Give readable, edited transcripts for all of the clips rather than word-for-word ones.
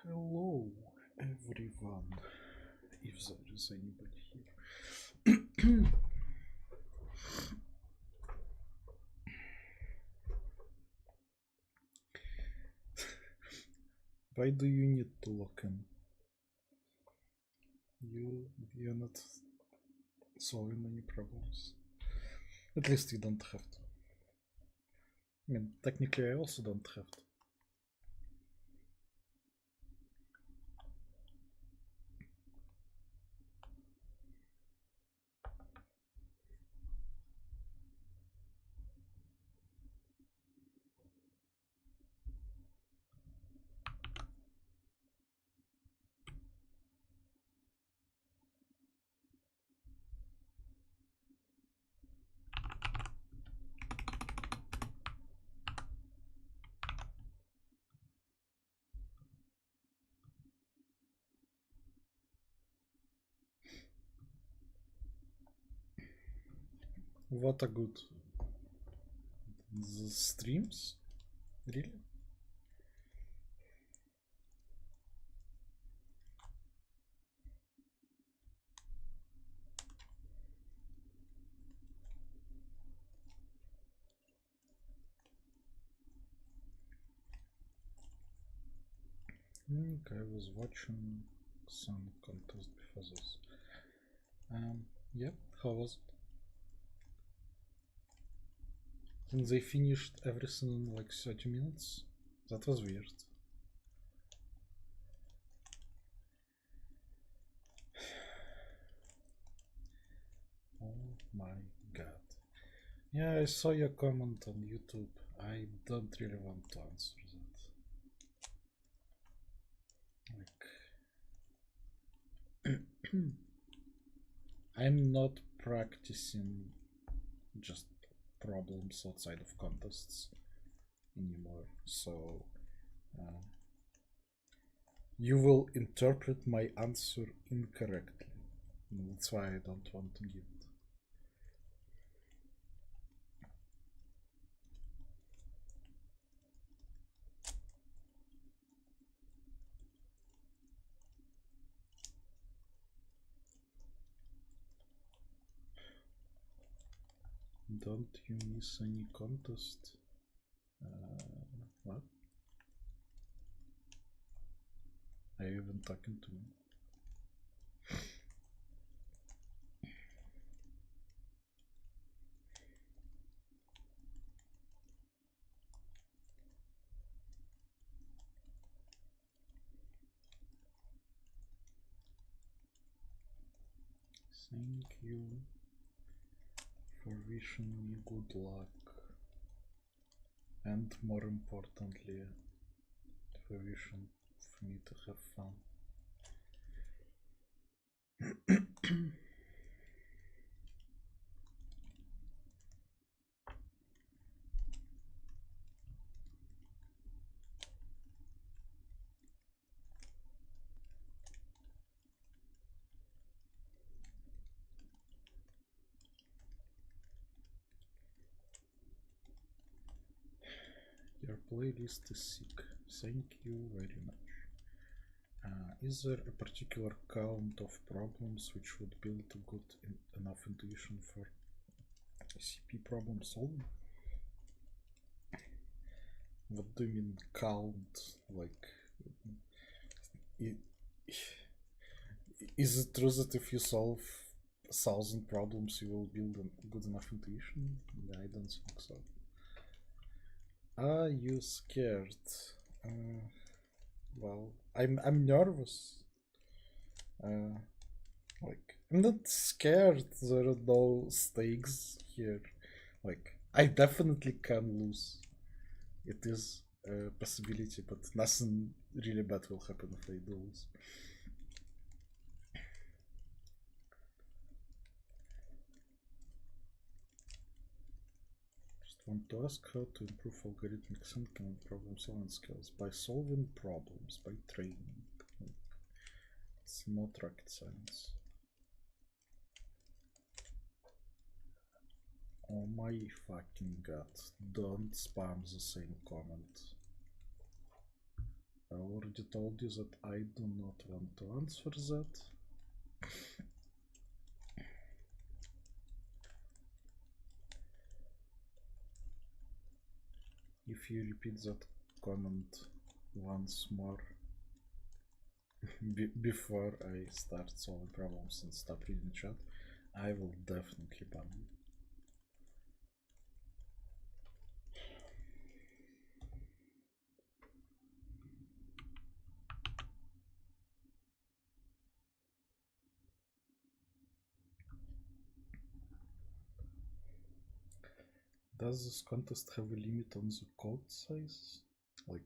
Hello, everyone, if there is anybody here. Why do you need to lock in? You're not solving any problems. At least you don't have to. I mean, technically I also don't have to. What a good. The streams? Really? I was watching some contest before this. Yeah, how was it? And they finished everything in like 30 minutes? That was weird. Oh my god. Yeah, I saw your comment on YouTube. I don't really want to answer that. Like, I'm not practicing just problems outside of contests anymore, so you will interpret my answer incorrectly. That's why I don't want to give it. Don't you miss any contest? What? Are you even talking to me? Thank you for wishing me good luck, and more importantly, for wishing for me to have fun. Your playlist is sick. Thank you very much. Is there a particular count of problems which would build a good enough intuition for CP problem solving? What do you mean count? Like, is it true that if you solve 1,000 problems you will build a good enough intuition? I don't think so. Are you scared? Well, I'm nervous. Like, I'm not scared. There are no stakes here. Like, I definitely can lose. It is a possibility, but nothing really bad will happen if I do lose. Just want to ask how to improve algorithmic thinking and problem solving skills by solving problems, by training. It's not rocket science. Oh my fucking god, don't spam the same comment. I already told you that I do not want to answer that. If you repeat that comment once more before I start solving problems and stop reading chat, I will definitely ban you. Does this contest have a limit on the code size? Like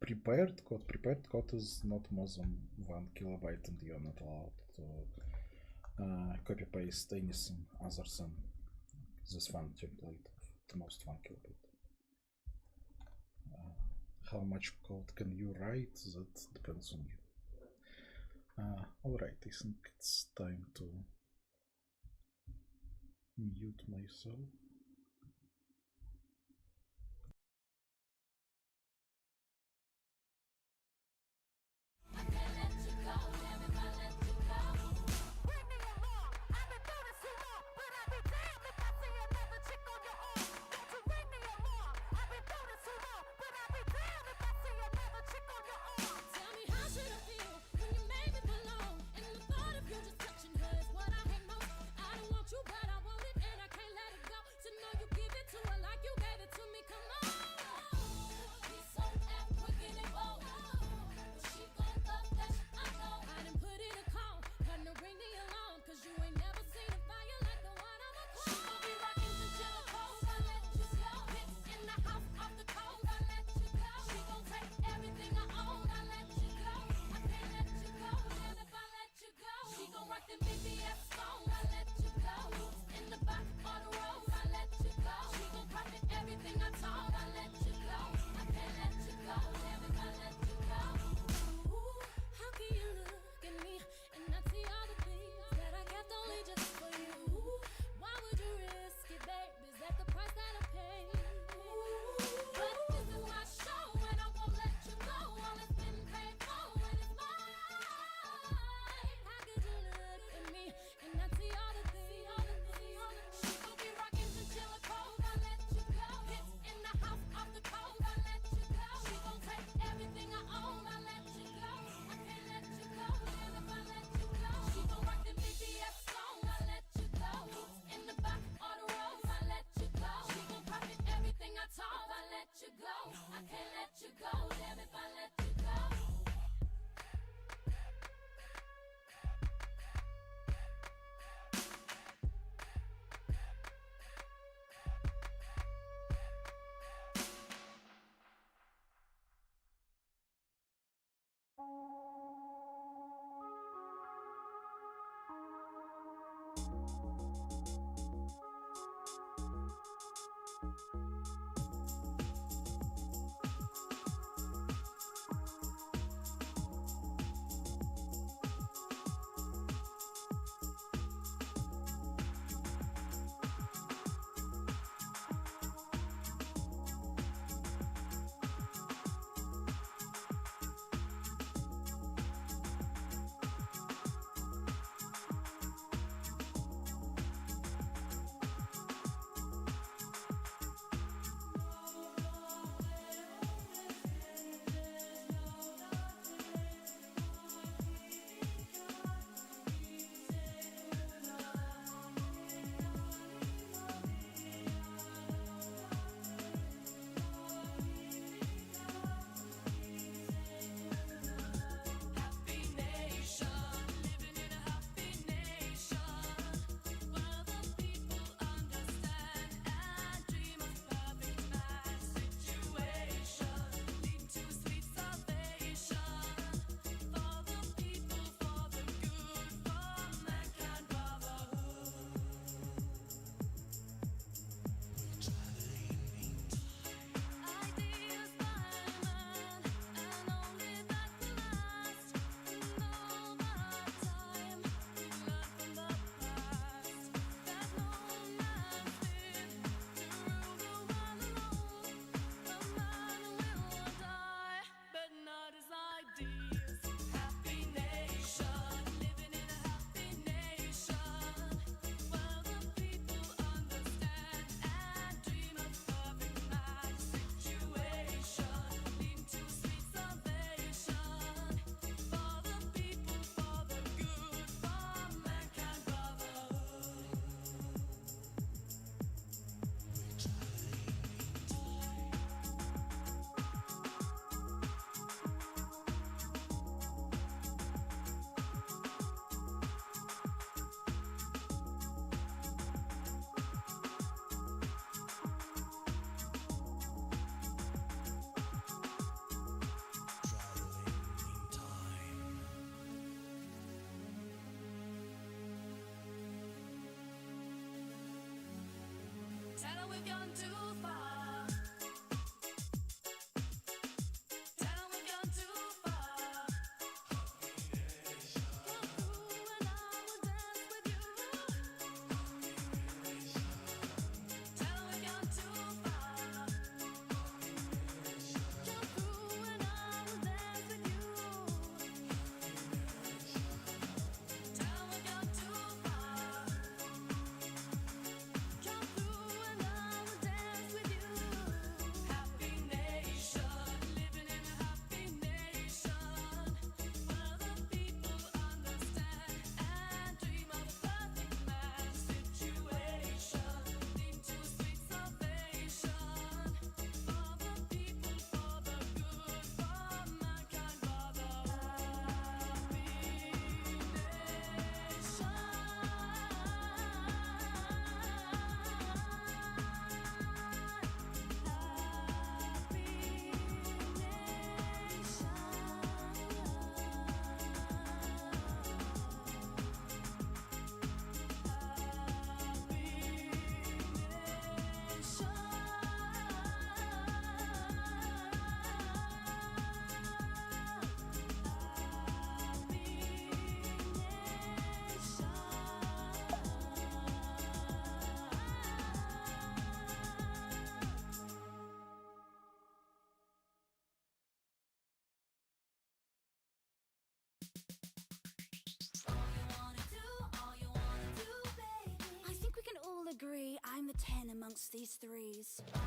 prepared code is not more than 1 kilobyte and you're not allowed to copy paste anything other than this one template of the most 1 kilobyte. How much code can you write? That depends on you. Alright, I think it's time to mute myself. Agree, I'm the 10 amongst these threes. All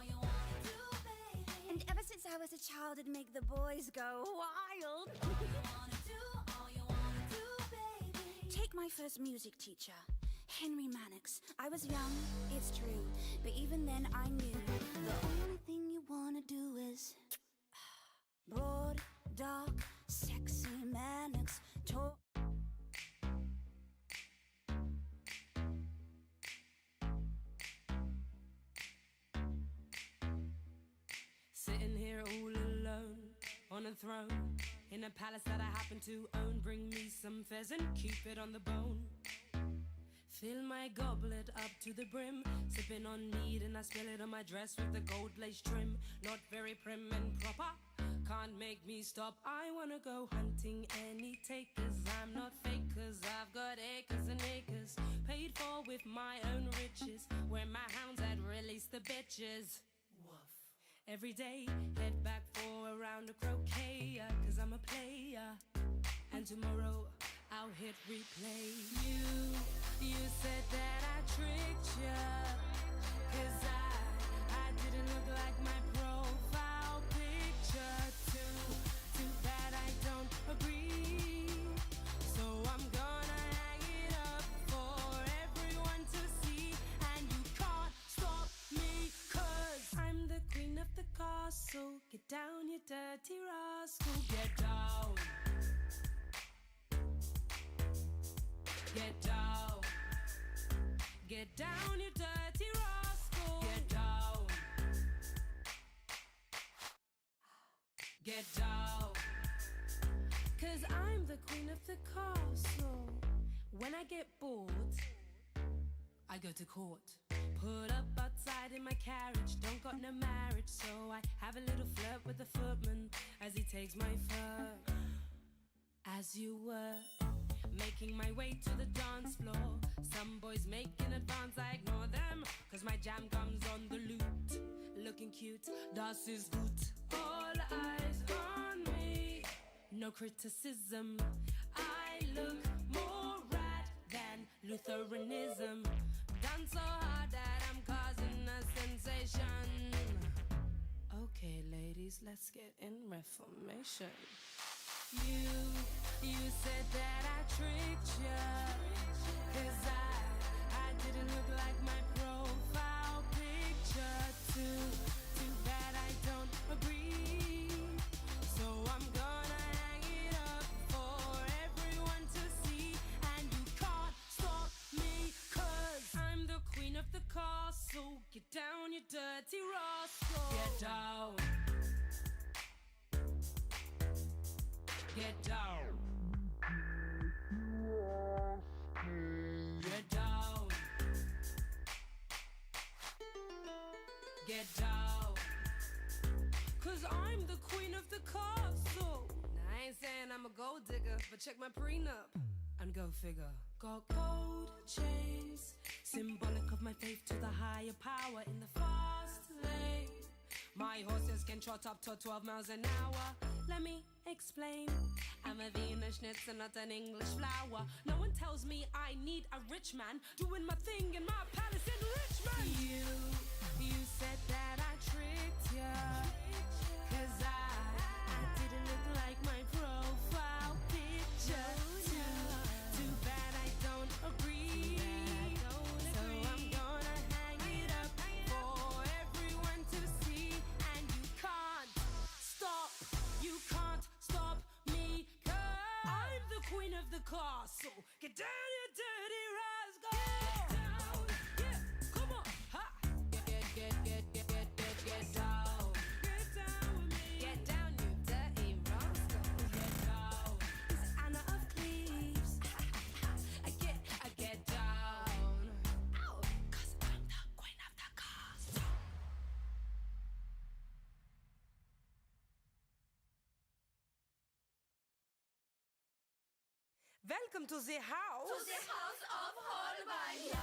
you wanna do, baby. And ever since I was a child, it'd make the boys go wild. All you wanna do, baby. Take my first music teacher, Henry Mannix. I was young, it's true, but even then I knew the only thing you wanna do is broad, dark, sexy Mannix. Sitting here all alone on a throne in a palace that I happen to own. Bring me some pheasant, keep it on the bone. Fill my goblet up to the brim, sipping on mead and I spill it on my dress with the gold lace trim. Not very prim and proper, can't make me stop. I wanna go hunting any takers. I'm not fake cause I've got acres and acres, paid for with my own riches, where my hounds had released the bitches. Every day, head back for a round of croquet, cause I'm a player, and tomorrow I'll hit replay. You said that I tricked ya, cause I didn't look like my profile picture. Too bad I don't agree, so I'm gonna hang it up for everyone to see, and you can't stop me, cause I'm the queen of the castle. Get down, you dirty rascal. Get down. Get down. Get down, you dirty rascal. Get down. Get down. Cause I'm the queen of the castle. When I get bored, I go to court. Put up outside in my carriage, don't got no marriage, so I have a little flirt with the footman as he takes my fur. As you were making my way to the dance floor, some boys making advance, I ignore them, cause my jam comes on the lute. Looking cute, das ist gut. All eyes on me, no criticism. I look more rad than Lutheranism. Done so hard that I'm causing a sensation. Okay, ladies, let's get in reformation. You said that I tricked ya, cause I didn't look like my profile picture. Too bad I don't agree, so I'm gonna hang it up for everyone to see, and you can't stop me, cause I'm the queen of the castle. Get down, you dirty rascal. Get down. Get down. Get down. get down. Cause I'm the queen of the castle. Now I ain't saying I'm a gold digger, but check my prenup and go figure. Got gold chains, symbolic of my faith to the higher power in the fast lane. My horses can trot up to 12 miles an hour. Let me explain. I'm a Venus schnitzel, not an English flower. No one tells me I need a rich man doing my thing in my palace in Richmond. You said that I tricked ya. Cause I didn't look like my profile picture. Too bad I don't agree. So I'm gonna hang it up for everyone to see. And you can't stop me. Cause I'm the queen of the castle. Get down, you dirty rascal. Get down, yeah, come on, ha. Get down. Get down with me. Get down, you dirty rascal. Get down. It's Anna of Cleves. I get down. Ow, cause I'm the queen of the castle. Welcome to the house. To the house of Holbein.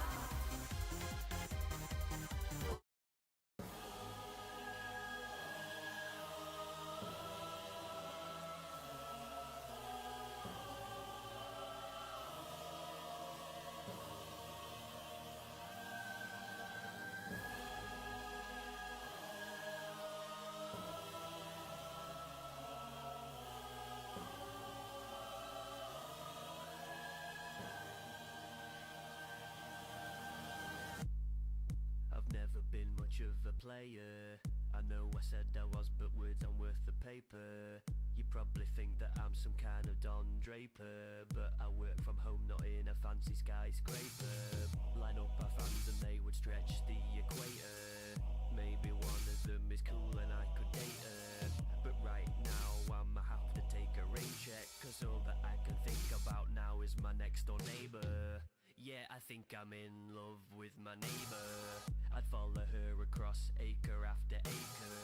I've never been much of a player. I know I said I was, but words aren't worth the paper. You probably think that I'm some kind of Don Draper, but I work from home, not in a fancy skyscraper. Line up our fans and they would stretch the equator. Maybe one of them is cool and I could date her, but right now I'ma have to take a rain check, cause all that I can think about now is my next door neighbour. Yeah, I think I'm in love with my neighbour. I'd follow her across acre after acre,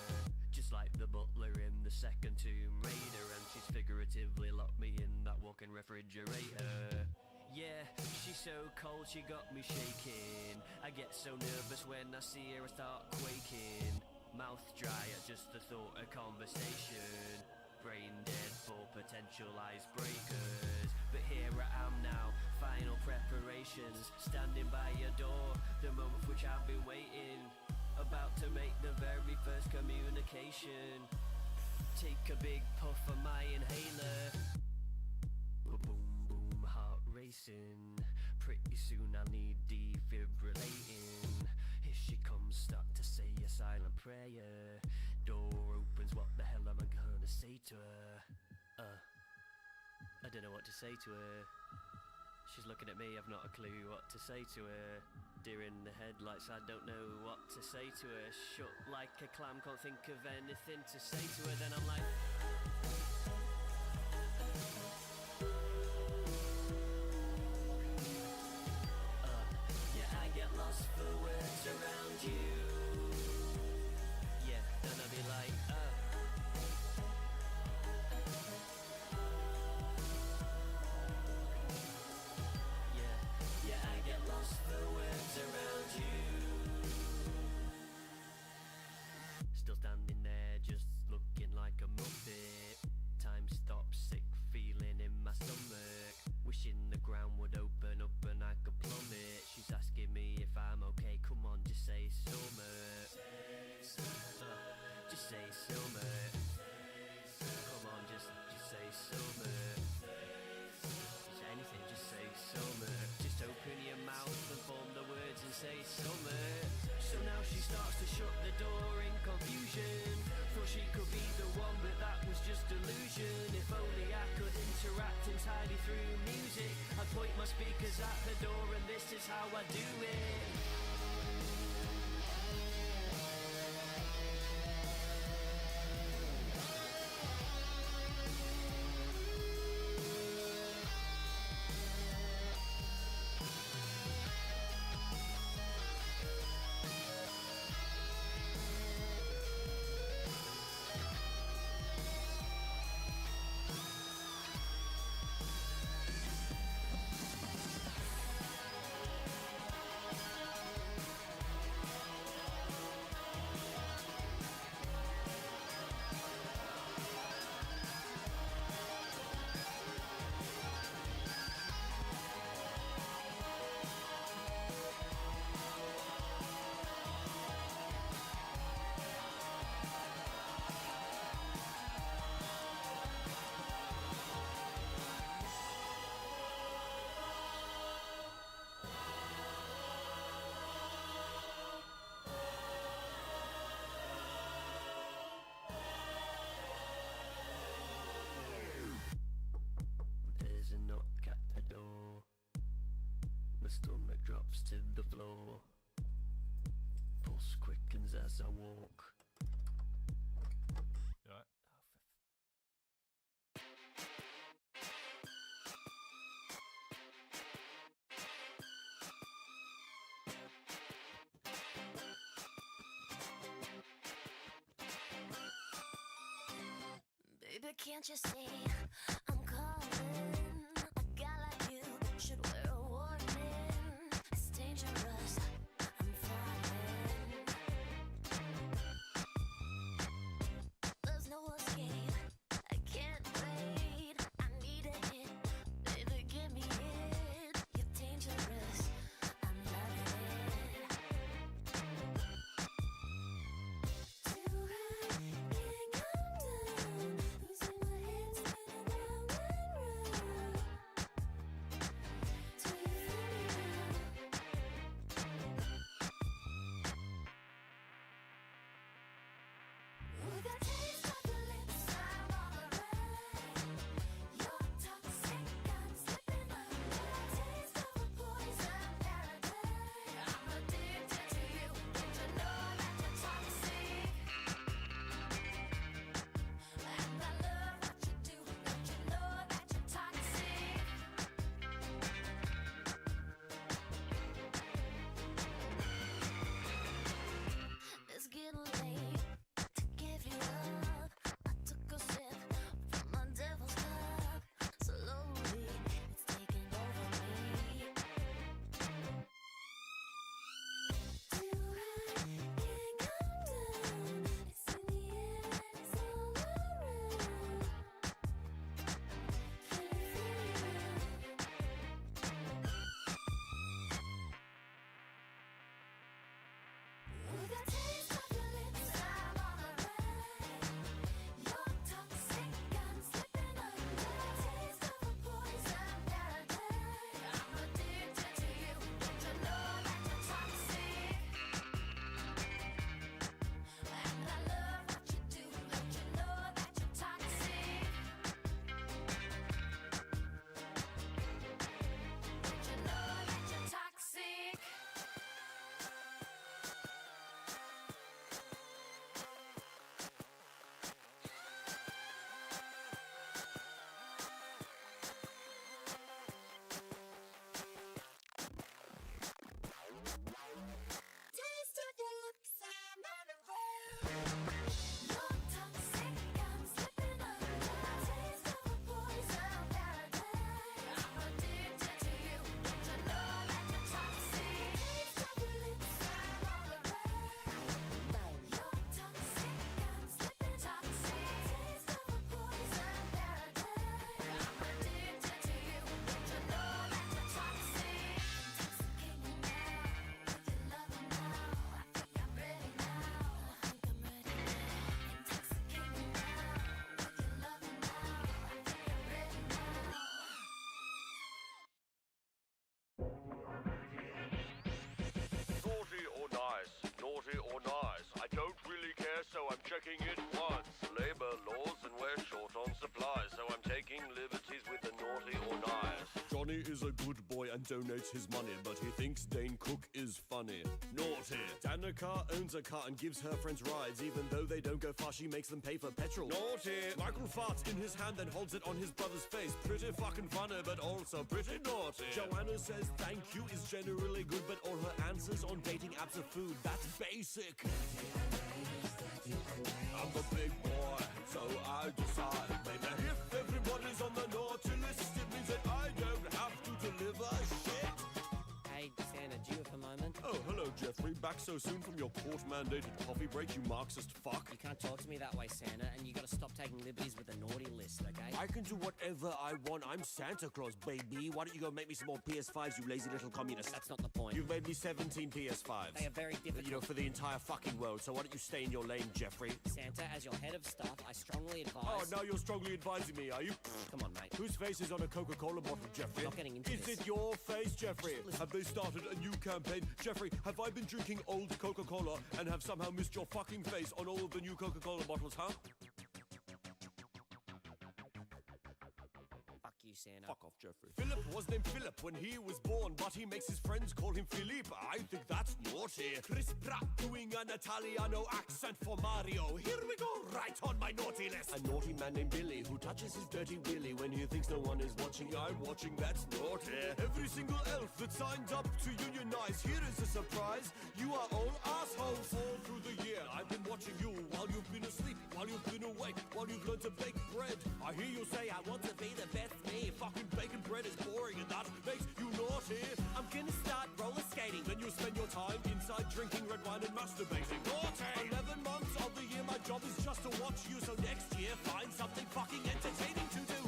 just like the butler in the second Tomb Raider, and she's figuratively locked me in that walk-in refrigerator. Yeah, she's so cold she got me shaking. I get so nervous when I see her I start quaking. Mouth dry at just the thought of conversation. Brain dead for potential icebreakers. But here I am now, final preparations, standing by your door, the moment for which I've been waiting. About to make the very first communication. Take a big puff of my inhaler. Boom boom, heart racing. Pretty soon I'll need defibrillating. Here she comes, start to say a silent prayer. Door opens, what the hell am I gonna say to her? I don't know what to say to her. She's looking at me, I've not a clue what to say to her. Deer in the headlights, I don't know what to say to her. Shut like a clam, can't think of anything to say to her. Then I'm like, yeah, I get lost for words around you. Yeah, then I'll be like, yeah, I get lost for words around you. Still standing there, just looking like a muppet. Time stops, sick feeling in my stomach. Wishing the ground would open up and I could plummet. She's asking me if I'm okay, come on, just say summer. Just say summer. Come on, just say summer. Just anything, just say summer. Just open your mouth and form the words and say summer. So now she starts to shut the door in confusion. Thought she could be the one, but that was just delusion. If only I could interact entirely through music, I'd point my speakers at the door and this is how I do it. drops to the floor. Pulse quickens as I walk. You alright? Baby, can't you see I'm calling? A guy like you should wear a warning. It's dangerous, I'm falling. There's no escape, I can't wait. I need a hit, baby, give me it. You're dangerous, I'm loving it. Too high, can't come down. Losing my head, spinning round and round. Till you feel me now. Ooh, the taste of your lips, I'm all around. You're toxic, I'm slipping under. Taste of a poison paradise. I'm addicted to you. Don't you know that you're toxic? And I love what you do. Don't you know that you're toxic? It's getting late to give you up. I took a sip from my devil's cup. Slowly, it's taking over me. Too high, can't come down. It's in the air and it's all around. Can you feel me now? Ooh, the taste of your lips, I'm all around. You're toxic, I'm slipping under. Taste of a poison paradise. I'm addicted to you. Don't you know that you're toxic? And I love what you do. Don't you know that you're toxic? Don't you know that you're toxic? Taste of your lips, I'm on a roll. You're toxic, I'm slipping under. Taste of a poison paradise. I'm addicted to you. Don't you know that you're toxic? Taste of your lips, I'm all around. You're toxic, I'm slipping toxic. Taste of a poison paradise. I'm addicted to you. Don't you know that you're toxic? Intoxicate me now with your loving now. I think I'm ready now. I think I'm ready now. Intoxicate me now with your loving now. I think I'm ready now. Naughty or nice, naughty or nice. I don't really care, so I'm checking it once. Labor laws and we're short on supplies, so I'm taking liberties with the naughty or nice. Johnny is a good boy and donates his money, but he thinks Dane Cook is funny. Naughty. Danica owns a car and gives her friends rides. Even though they don't go far, she makes them pay for petrol. Naughty. Michael farts in his hand, then holds it on his brother's face. Pretty fucking funny, but also pretty naughty. Joanna says thank you is generally good, but all her answers on dating apps are food. That's basic. I'm a big boy, so I decide, baby. If everybody's on the naughty list, it means that I don't have to deliver shit. Hey, Santa, do you have a moment? Oh, hello, Jeffrey. Back so soon from your court-mandated coffee break, you Marxist fuck. You can't talk to me that way, Santa, and you gotta stop taking liberties with the naughty list, okay? I can do whatever I want. I'm Santa Claus, baby. Why don't you go make me some more PS5s, you lazy little communist? That's not the point. You've made me 17 PS5s. They are very difficult. You know, for the entire fucking world. So why don't you stay in your lane, Jeffrey? Santa, as your head of staff, I strongly advise... Oh, now you're strongly advising me, are you? Come on, mate. Whose face is on a Coca-Cola bottle, Jeffrey? I'm not getting into Is this. it your face, Jeffrey? Listen. Have they started a new campaign? Jeffrey, have I been drinking old Coca-Cola and have somehow missed your fucking face on all of the new Coca-Cola bottles, huh? Fuck you, Santa. Fuck off, Jeffrey. Philip was named Philip when he was born, but he makes his friends call him Philippe. I think that's naughty. Chris Pratt doing an Italiano accent for Mario. Here we go, right on my naughty list. A naughty man named Billy who touches his dirty willy when he thinks no one is watching. I'm watching, that's naughty. Every single elf that signed up to unionize, here is a surprise. You are all assholes. All through the year I've been watching you while you've been asleep, while you've been awake, while you've learned to bake bread. I hear you say I want to be the best me. Fucking bacon bread is boring and that makes you naughty. I'm gonna start roller skating. Then you spend your time inside drinking red wine and masturbating. Naughty! 11 months of the year my job is just to watch you, so next year find something fucking entertaining to do.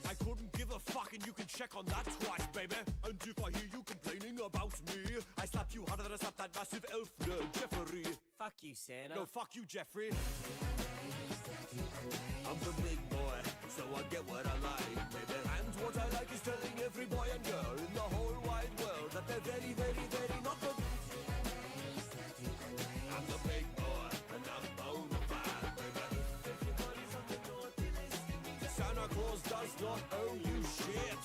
I couldn't give a fuck and you can check on that twice, baby. And if I hear you complaining about me, I slap you harder than I slap that massive elf nerd, Jeffrey. Fuck you, Santa. No, fuck you, Jeffrey. I'm the big boy, so I get what I like, baby. And what I like is telling every boy and girl in the whole wide world that they're very, very, very not good. I'm the big boy, and I'm bona fide, baby. Everybody's on the naughty list. Santa Claus does not owe you shit.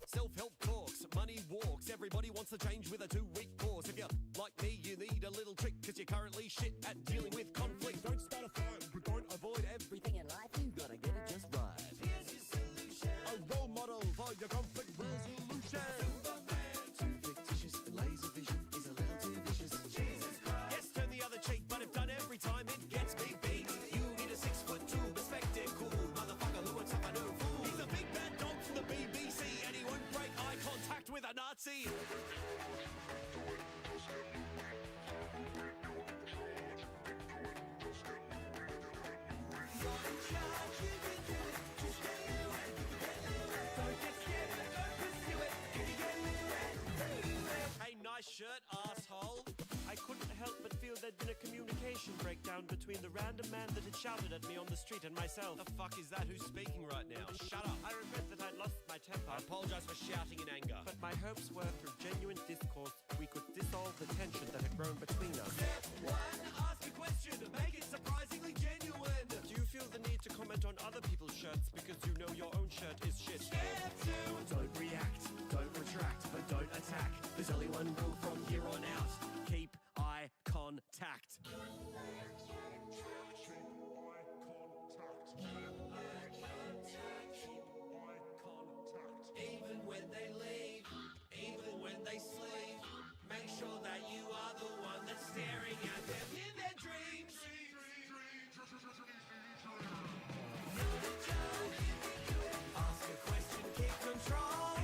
Self-help talks, money walks. Everybody wants to change with a 2-week course. If you're like me, you need a little trick, cause you're currently shit at dealing with conflict. Don't start a fight, but don't avoid everything in life. You gotta get it just right. Here's your solution. A role model for your conflict resolution. Superman, too fictitious. Laser vision is a little too vicious. Jesus Christ. Yes, turn the other cheek, but if done every time, it gets me beat. You need a 6'2" perspective, cool motherfucker who wants up a no fool. He's a big bad dog from the BBC, and he won't break eye contact with a Nazi. Hey, nice shirt, asshole. I couldn't help but feel there'd been a communication breakdown between the random man that had shouted at me on the street and myself. The fuck is that? Who's speaking right now? Shut up. I regret that I'd lost my temper. I apologize for shouting in anger. But my hopes were through genuine discourse we could dissolve the tension that had grown between us. Step 1, ask a question and make it surprisingly genuine. Do you feel the need to comment on other people's shirts because you know your own shirt is shit? Step 2, don't react, don't retract, but don't attack. There's only one rule from here on out. Keep eye contact. Even when they leave, even when they sleep, make sure that you are the one that's staring at them in their dreams. Ask a question, keep control.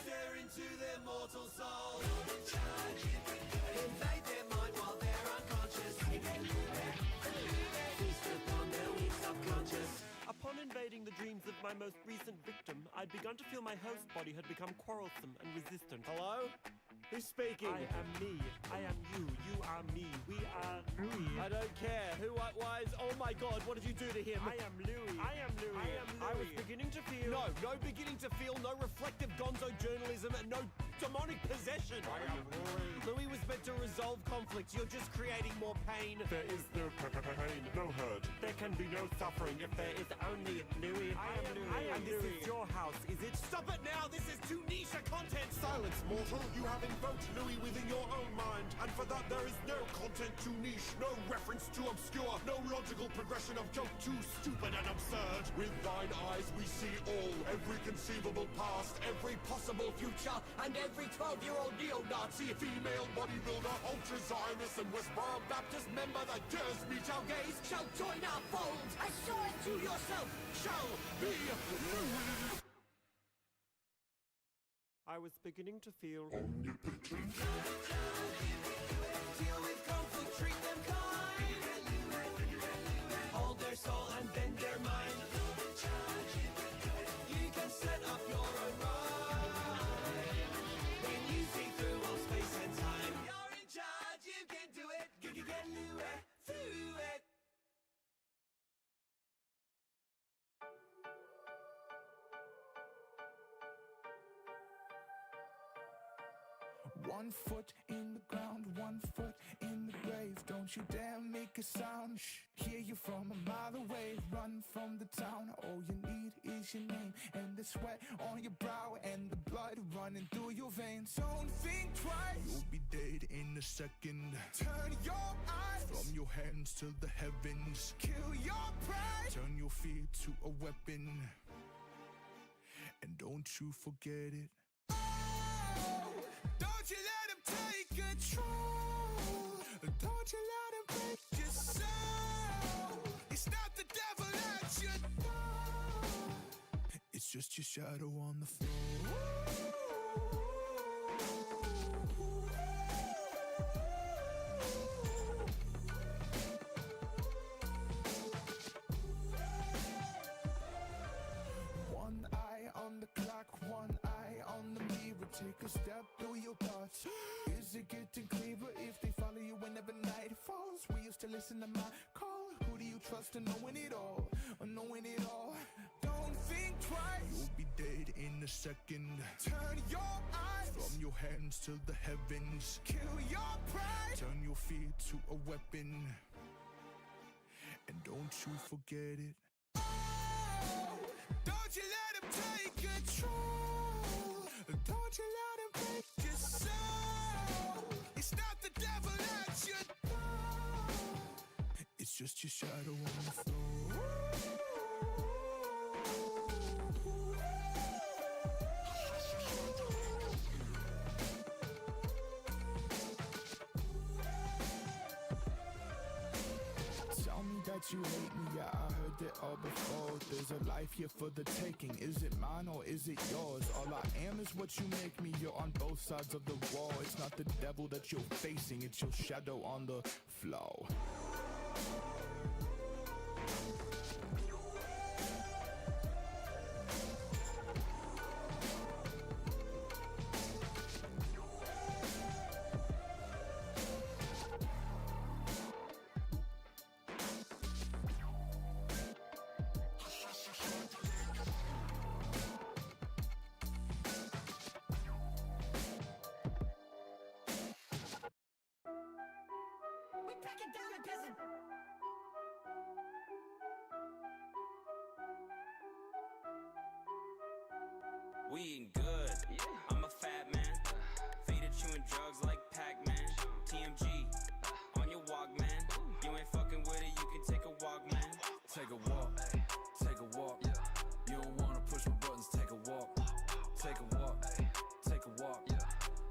Stare into their mortal soul. Invade their mind while they're unconscious. Feast upon their weak subconscious. Upon invading the dreams of my most recent victim, I'd begun to feel my host body had become quarrelsome and resistant. Hello? Who's speaking? I am me. I am you. You are me. We are Louis. I don't care. Who, what, why is... Oh my god, what did you do to him? I am Louis. I am Louis. I am Louis. I was beginning to feel... No beginning to feel, no reflective gonzo journalism, and no demonic possession. I am Louis. Louis was meant to resolve conflict. You're just creating more pain. There is no pain, no hurt. There can be no suffering if there is only Louis. I am Louis. And this is your house, is it? Stop it now! This is too niche a content! Silence, mortal. You have invoked Louis within your own mind. And for that, there is no content too niche, no reference too obscure, no logical progression of joke too stupid and absurd. With thine eyes we see all, every conceivable past, every possible future, and every 12-year-old neo-Nazi, female bodybuilder, ultra-Zionist, and Westboro Baptist member that dares meet our gaze shall join our fold. Assure it to yourself, shall be Louis. I was beginning to feel... Omnipotent. Deal with conflict, treat them kind. Hold their soul and bend their mind. You can set up your own mind. When you see through all space and time, you're in charge, you can do it. Get Louis through it. Why 1 foot in the ground, 1 foot in the grave. Don't you dare make a sound. Shh, hear you from a mile away. Run from the town. All you need is your name and the sweat on your brow and the blood running through your veins. Don't think twice. You'll be dead in a second. Turn your eyes from your hands to the heavens. Kill your pride. Turn your fear to a weapon. And don't you forget it. Oh, don't you let him take control. Don't you let him break your soul. It's not the devil at your door. It's just your shadow on the floor. One eye on the clock, one eye on the mirror. Take a step through your thoughts. Is it getting clearer if they follow you whenever night falls? We used to listen to my call. Who do you trust in knowing it all? Or knowing it all? Don't think twice. You'll be dead in a second. Turn your eyes from your hands to the heavens. Kill your pride. Turn your fear to a weapon. And don't you forget it. Oh, don't you let him take control. Don't you let him break your soul. It's not the devil at your door. It's just your shadow on the floor. Tell me that you hate me, yeah, I heard it all before. There's a life here for the taking. Is it mine or is it yours? All I am is what you make me. You're on both sides of the wall. It's not the devil that you're facing, it's your shadow on the floor. We break it down and peasant. We eating good. I'm a fat man. Faded chewing drugs like Pac-Man. TMG on your walk, man. You ain't fucking with it, you can take a walk, man. Take a walk, take a walk. You don't wanna push my buttons, take a walk. Take a walk, take a walk.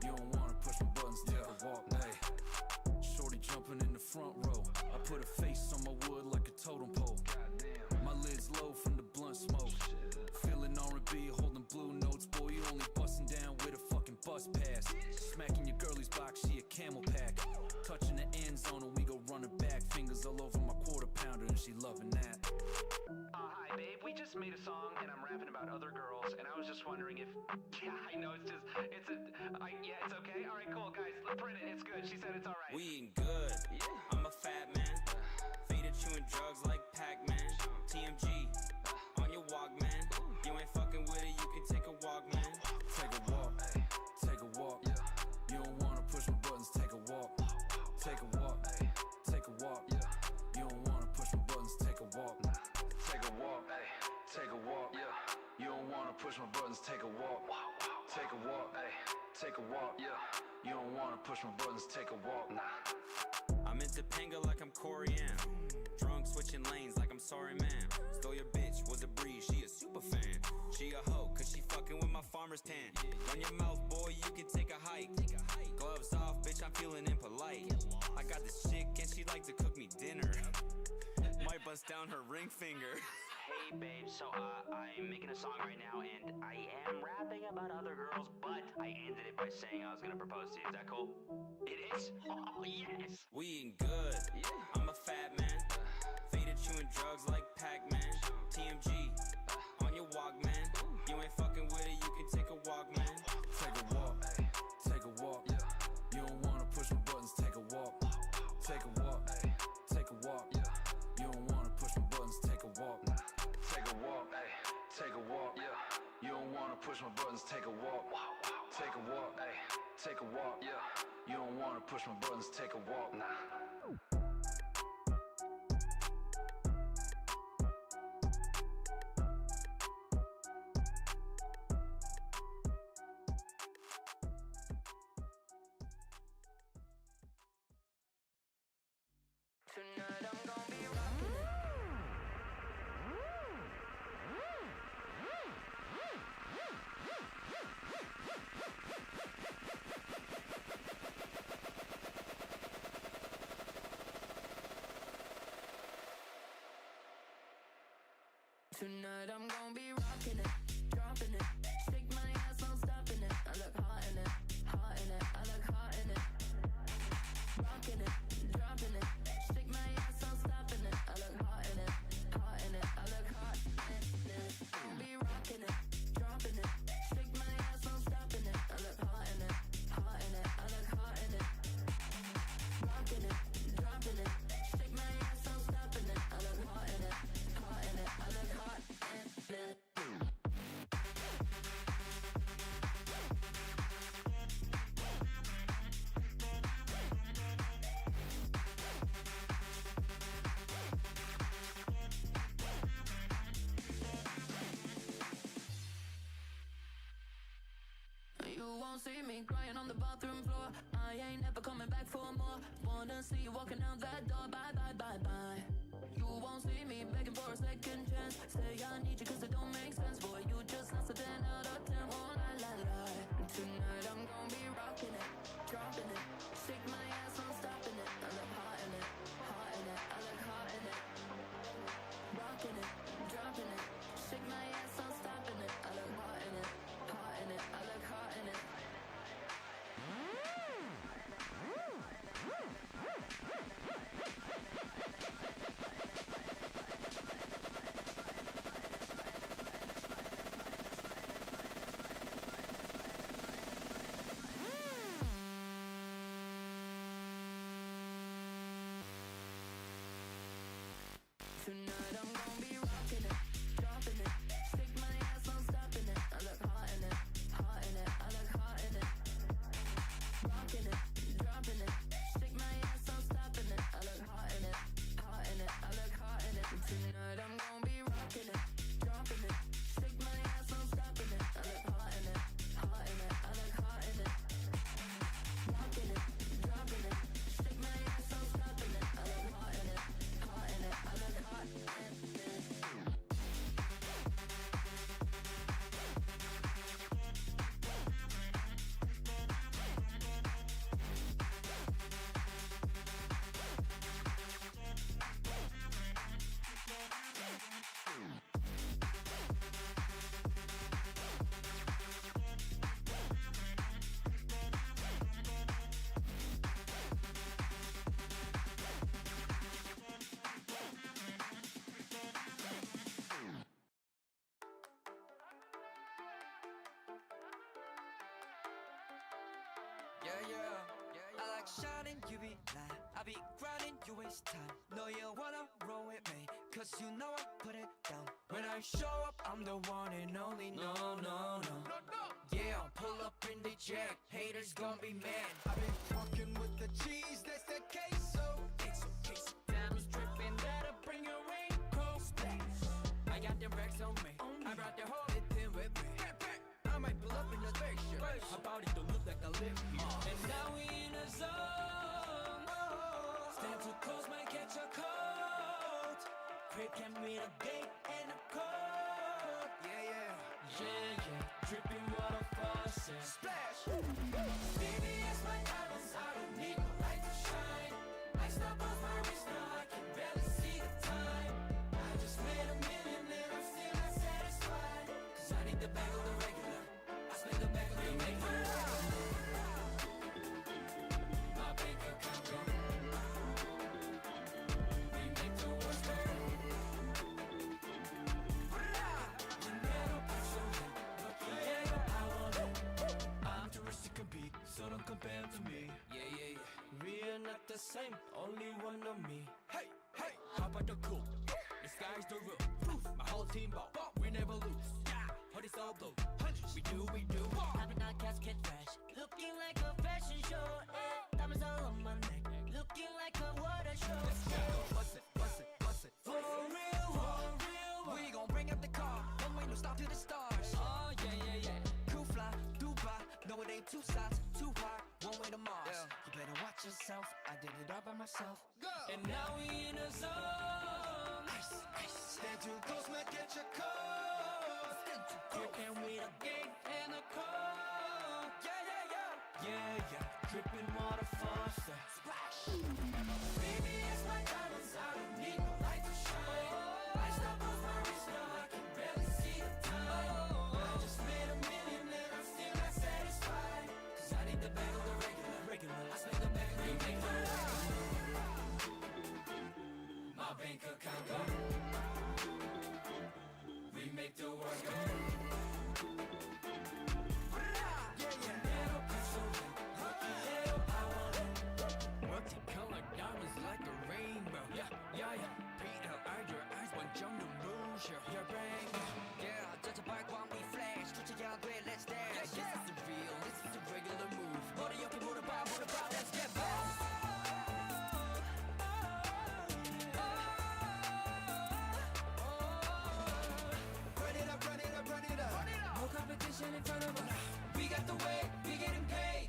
You don't wanna push my buttons, take a walk. Hey, shorty jumping in the front row. I put a face on my wood like a totem pole. My lid's low from the blunt smoke. Feeling R&B, holding blue notes. Boy, you only busting down with a fucking bus pass. Smacking your girlie's box, she a camel pack. Touching the end zone and we go running back. Fingers all over my quarter pounder and she loving that. Hi babe, we just made a song and I'm rapping about other girls and I was just wondering if, yeah, I know it's okay. All right, cool, guys, print it, it's good. She said it's all right. We eating good. I'm a fat man. Faded chewing drugs like Pac-Man. TMG on your walk, man. You ain't fucking with it, you can take a walk, man. Take a walk, take a walk. You don't wanna push my buttons, take a walk. Take a walk, take a walk. You don't wanna push my buttons, take a walk. Take a walk, take a walk. You don't wanna push my buttons, take a walk. Take a walk, take a walk. You don't wanna push my buttons, take a walk. I'm in Topanga like I'm Corian. Drunk switching lanes like I'm sorry man. Stole your bitch, was a breeze, she a super fan. She a hoe, cause she fucking with my farmer's tan. Run your mouth, boy, you can take a hike. Gloves off, bitch, I'm feeling impolite. I got this chick and she like to cook me dinner. Might bust down her ring finger. Hey babe, so I'm making a song right now and I am rapping about other girls, but I ended it by saying I was gonna propose to you. Is that cool? It is? Oh yes! We eating good. I'm a fat man. Faded chewing drugs like Pac-Man. TMG on your walk, man. You ain't fucking with it, you can take a walk, man. Take a walk, take a walk. You don't wanna push my buttons, take a walk. Take a walk, take a walk. You don't wanna push my buttons, take a walk. Take a walk, take a walk. You don't wanna wanna push my buttons, take a walk. Take a walk, ay, take a walk. Yeah. You don't wanna push my buttons, take a walk. Nah. Tonight I'm gonna be rocking it. Tonight I'm gonna be rocking it, dropping it. Shake my ass, no stopping it. I look hot in it, hot in it. I look hot in it. Rocking it, dropping it. Shake my ass, no stopping it. I look hot in it, hot in it. I look hot in it. I'll be rocking it, dropping it. Shake my ass, no stopping it. I look hot in it, hot in it. I look hot in it. Rocking it, dropping it. Shake my ass, no stopping it. I look hot in it, hot in it. I look hot in it. You won't see me crying on the bathroom floor. I ain't never coming back for more. Wanna see you walking out that door. Bye, bye, bye, bye. You won't see me begging for a second chance. Say I need you cause it don't make sense. Boy, you just lost a 10 out of 10. Oh, la, la, la. Tonight I'm gonna be rocking it, dropping it. Shake my ass, I'm stopping it. I look hot in it, hot in it. I look hot in it. Rocking it, dropping it. Shake my ass, I'm stopping it. I look hot in it, hot in it. I look hot in it. Tonight I'm gonna be rocking it, dropping it. Shake my ass, no stopping it. I look hot in it, hot in it. I look hot in it. Rocking it, dropping it. Shake my ass, no stopping it. I look hot in it, hot in it. I look hot in it. Tonight I'm gonna be rocking it, dropping it. Shake my ass, no stopping it. I look hot in it, hot in it. I look hot in it. Rocking it, dropping it. Shake my ass, no stopping it. I look hot in it, hot in it. I look hot in it. I like shining, you be lying. I be grinding, you waste time. No, you wanna roll with me, cause you know I put it down. When I show up, I'm the one and only. No, no, no. Yeah, I'll pull up in the jack. Haters gon' be mad. I been fucking with the cheese, that's the queso. Queso. Diamonds dripping, that'll bring your raincoat. Splash. I got them racks on me. I brought the whole thing with me. I might pull up in the spaceship. Her body don't look like I live here. And now we in a zone. Stand too close, might catch a cold. Crib can read a date and a code. Yeah. Dripping water faucet. Splash. Baby, it's my diamonds. I don't need no light to shine. I stop off my wrist now. I can barely see the time. I just made $1 million and I'm still not satisfied. Cause I need the bag of the regular. I spend the bag of the regular. My bank account go. We make the worst work. Dinero paso bien. Lo que llega I want it. I'm too rich to compete, so don't compare to me. Yeah. We are not the same, only one of me. Hey, hop out the coupe. The sky's the roof. My whole team ball, we never lose. Yeah, heard it's all blue. We do. Popping out casket fresh, looking like a fashion show. Diamonds all on my neck, looking like a water show. Bust it. For real. We gon' bring up the car, one way no stop to the stars. Oh yeah. Cool fly, Dubai, no it ain't two sides, too high, one way to Mars. You better watch yourself, I did it all by myself. Go. And now we in a zone. Ice. Stand too close, might get your cold. Here can we a game and a cold. Yeah. Dripping water faucet. Splash. Baby, it's my diamonds, I don't need no light to shine. I stop off my wrist, now I can barely see the time. I just made $1 million and I'm still not satisfied. Cause I need the bag of the regular. I spend the bag of the regular. My bank account go. We make the world go. Multicolored diamonds like a rainbow. Yeah. PLI, your eyes want jump to move your brain. Yeah, just a bike while we flash. Switch it out, great, let's dance. This is the real, this is the regular move. What are you can move about, let's get back. Run it up. No competition in front of us. We got the way, we getting paid.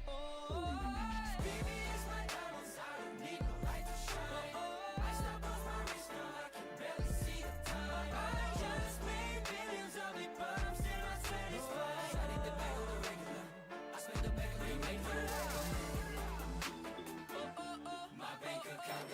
Baby, it's my diamonds, I don't need no light to shine. I stop off my wrist, now I can barely see the time. I just made billions of it, but I'm still not satisfied. I need the bag of the regular. I spend the bag of the regular. My bank account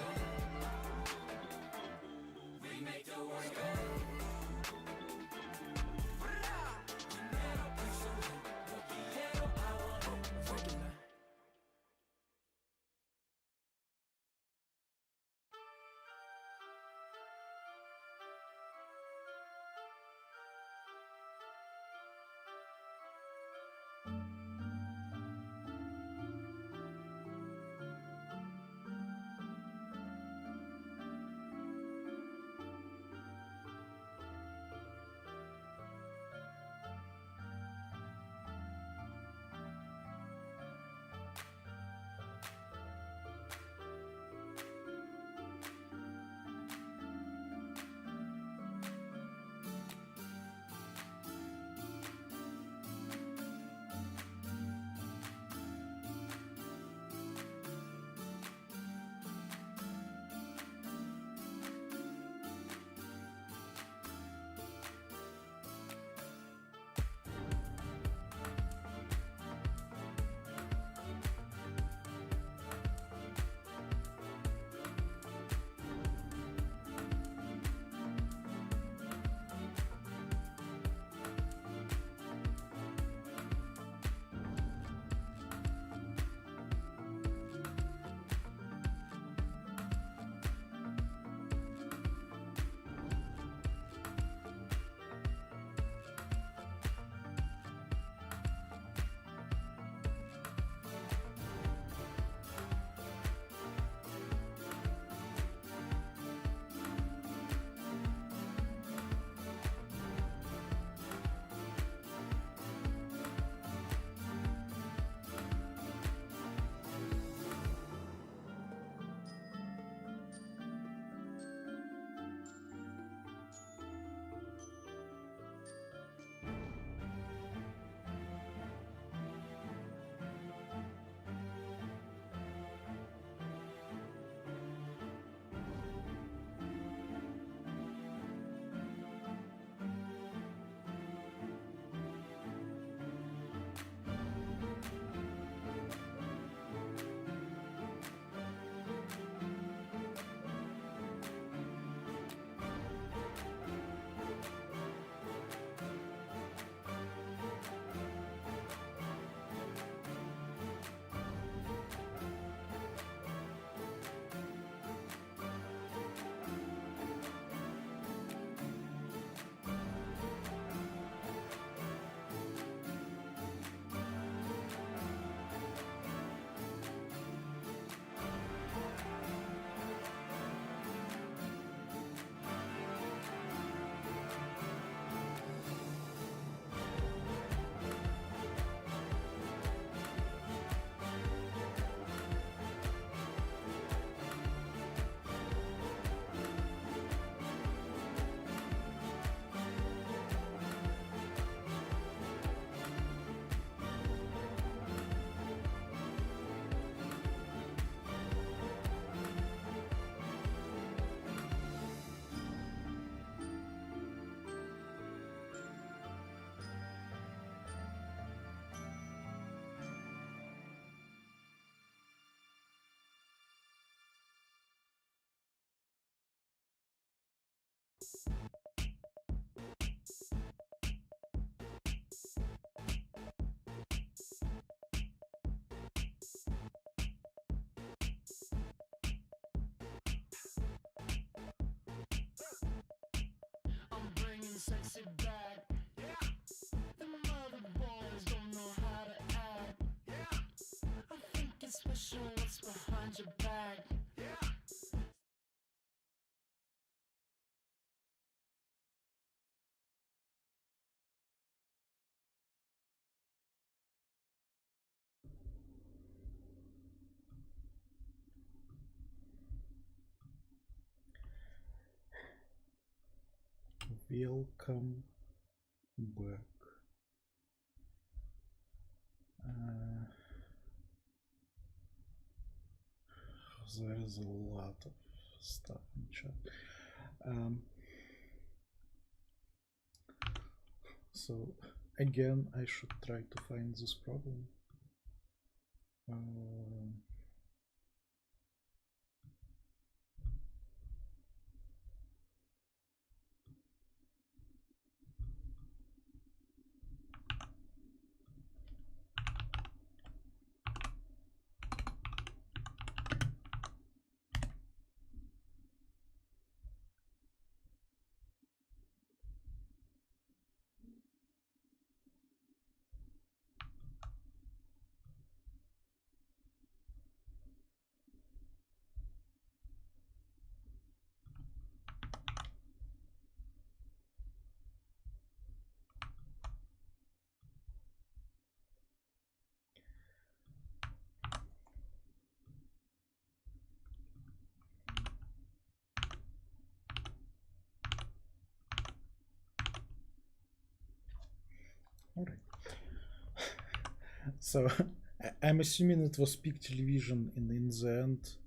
special? What's behind your back? Welcome back. There is a lot of stuff in chat. So again, I should try to find this problem. Alright. So I'm assuming it was peak television in the end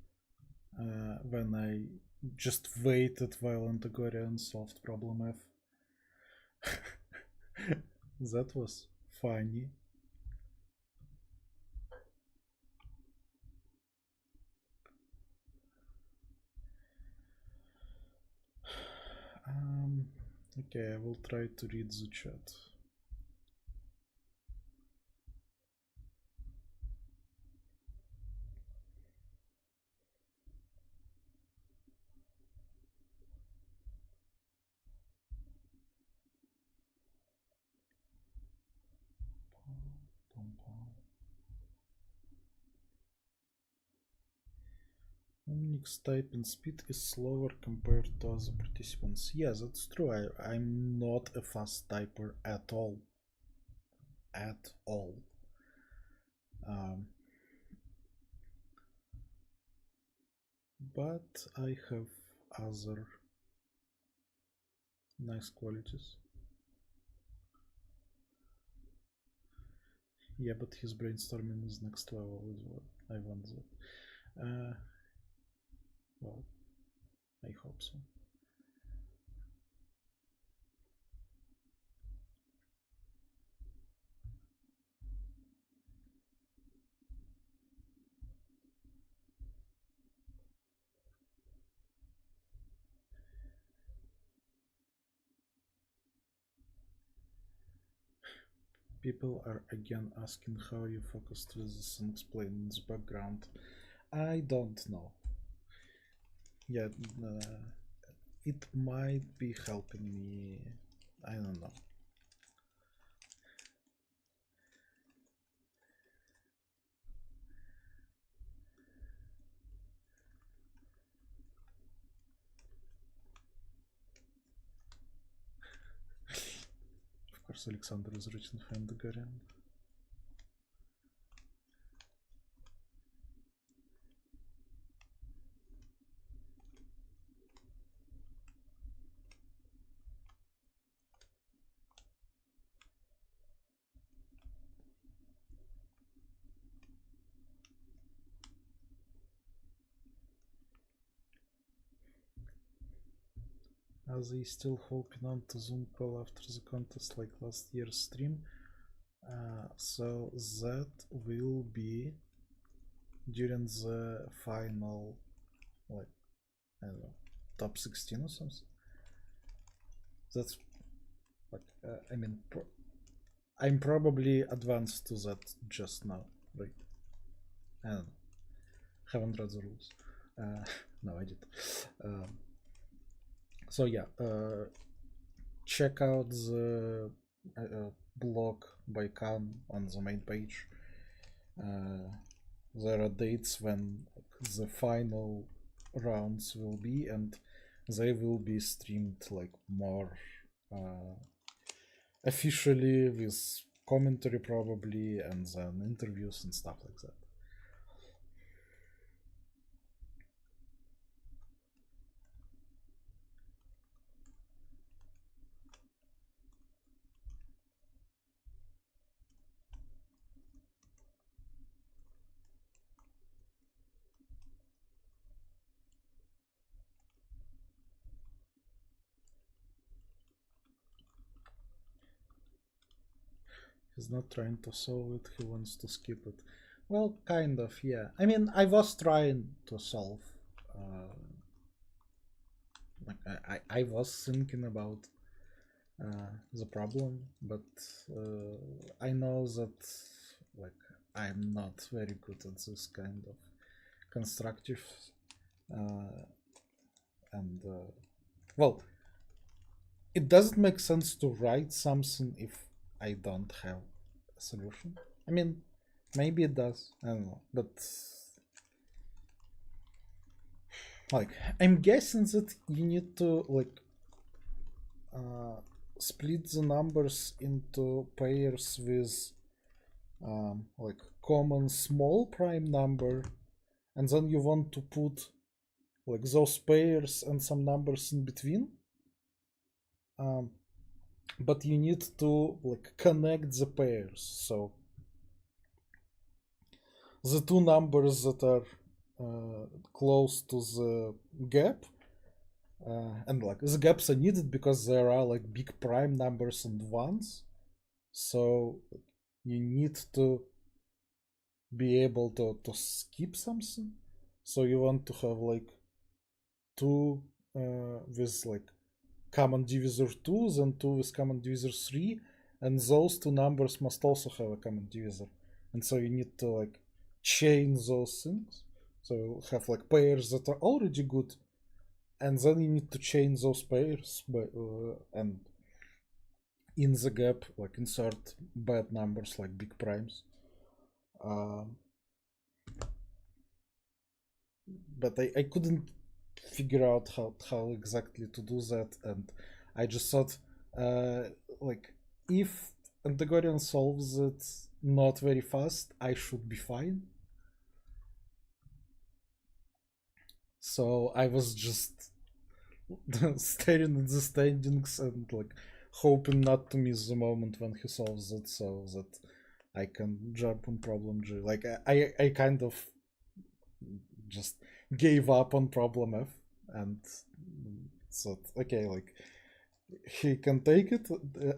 when I just waited while Endagorion solved problem F. That was funny. Okay, I will try to read the chat. Omnix typing speed is slower compared to other participants. Yes, that's true. I'm not a fast typer at all. At all. But I have other nice qualities. Yeah, but his brainstorming is next level as well. I want that. Well, I hope so. People are again asking how you focused with this unexplained in the background. I don't know. Yeah, it might be helping me. I don't know. Of course, Alexander is written for Endagorion. Are they still hopping on to Zoom call after the contest like last year's stream? So that will be during the final, like, I don't know, top 16 or something. That's like, I mean, I'm probably advanced to that just now, right? I don't know. Haven't read the rules. No, I did. So yeah, check out the blog by Khan on the main page. there are dates when the final rounds will be, and they will be streamed like more officially with commentary probably, and then interviews and stuff like that. He's not trying to solve it, he wants to skip it. Well, kind of, yeah. I mean, I was trying to solve. I was thinking about the problem, but I know that like I'm not very good at this kind of constructive and well, it doesn't make sense to write something if I don't have a solution. I mean, maybe it does, I don't know, but like I'm guessing that you need to like split the numbers into pairs with like common small prime number, and then you want to put like those pairs and some numbers in between, but you need to like connect the pairs, so the two numbers that are close to the gap, and like the gaps are needed because there are like big prime numbers and ones, so you need to be able to skip something, so you want to have like two with like common divisor 2 then 2 with common divisor 3, and those two numbers must also have a common divisor, and so you need to like chain those things, so you have like pairs that are already good, and then you need to chain those pairs and in the gap like insert bad numbers like big primes. But I couldn't figure out how exactly to do that, and I just thought like if Endagorion solves it not very fast, I should be fine. So I was just staring at the standings and like hoping not to miss the moment when he solves it, so that I can jump on problem G. Like I kind of just gave up on problem F and thought, okay, like he can take it,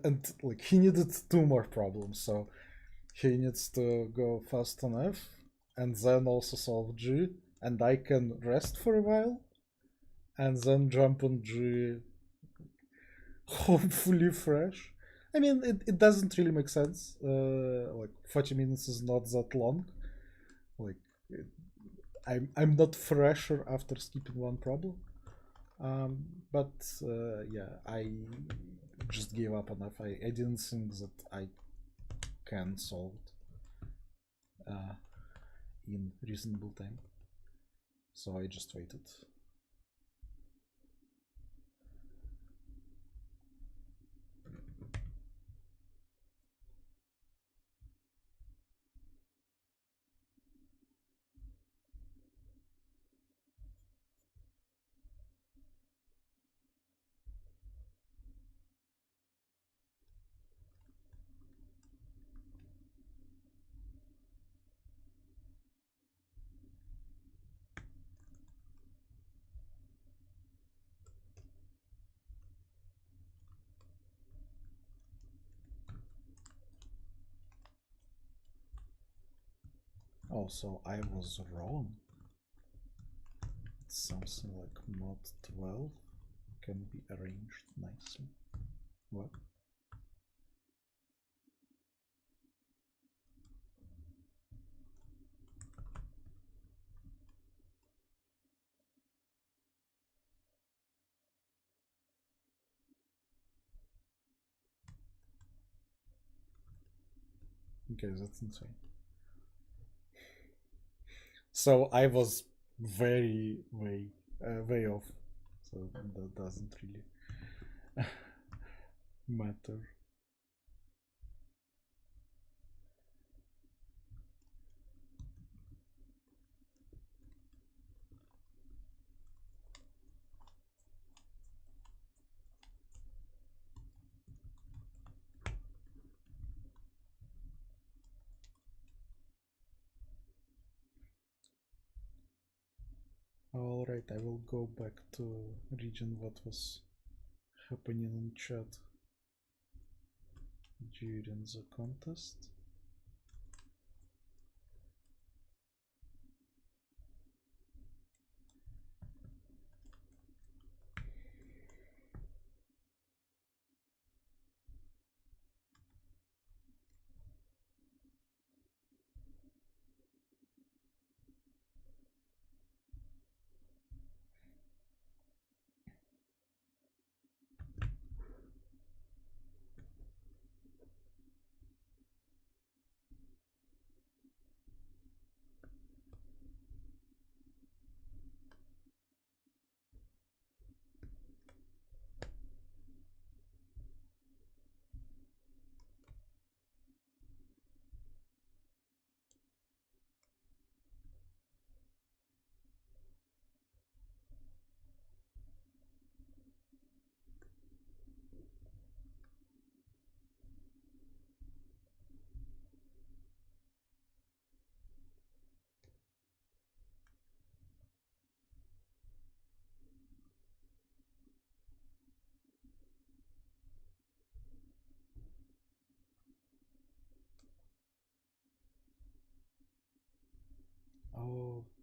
and like he needed two more problems, so he needs to go fast on F and then also solve G, and I can rest for a while and then jump on G, hopefully fresh. I mean, it doesn't really make sense. Like 40 minutes is not that long. Like I'm not fresher after skipping one problem. But yeah, I just gave up on F. I didn't think that I can solve it in reasonable time, so I just waited. Oh, so I was wrong. It's something like mod 12 can be arranged nicely. What? Okay, that's insane. So I was very way off. So that doesn't really matter. Alright, I will go back to region what was happening in chat during the contest.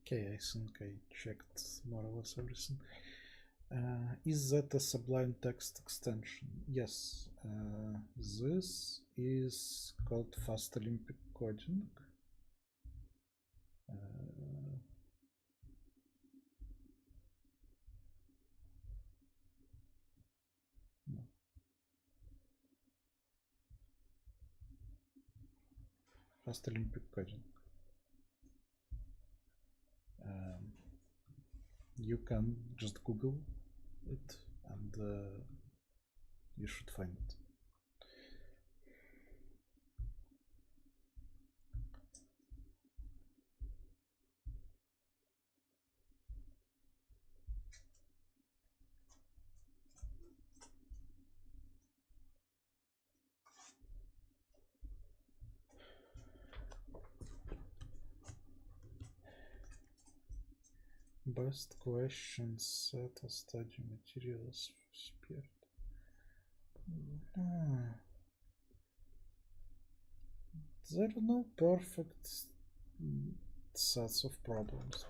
Okay, I think I checked more or less everything. Is that a Sublime text extension? Yes. This is called Fast Olympic Coding. No. Fast Olympic Coding. You can just Google it and you should find it. Best questions set as study materials for Spirit. There are no perfect sets of problems.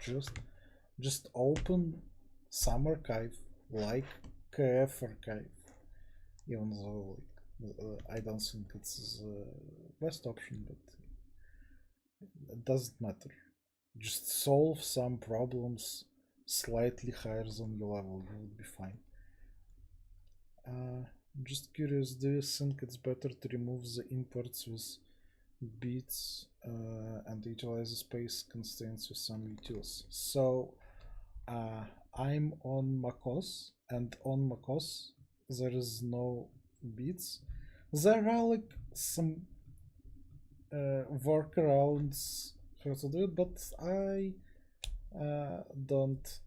Just open some archive like KF archive. Even though I don't think it's the best option, but it doesn't matter. Just solve some problems slightly higher than your level, you will be fine. Just curious, do you think it's better to remove the imports with bits and utilize the space constraints with some utils? So I'm on macOS, and on macOS there is no bits. There are like some workarounds how to do it, but I don't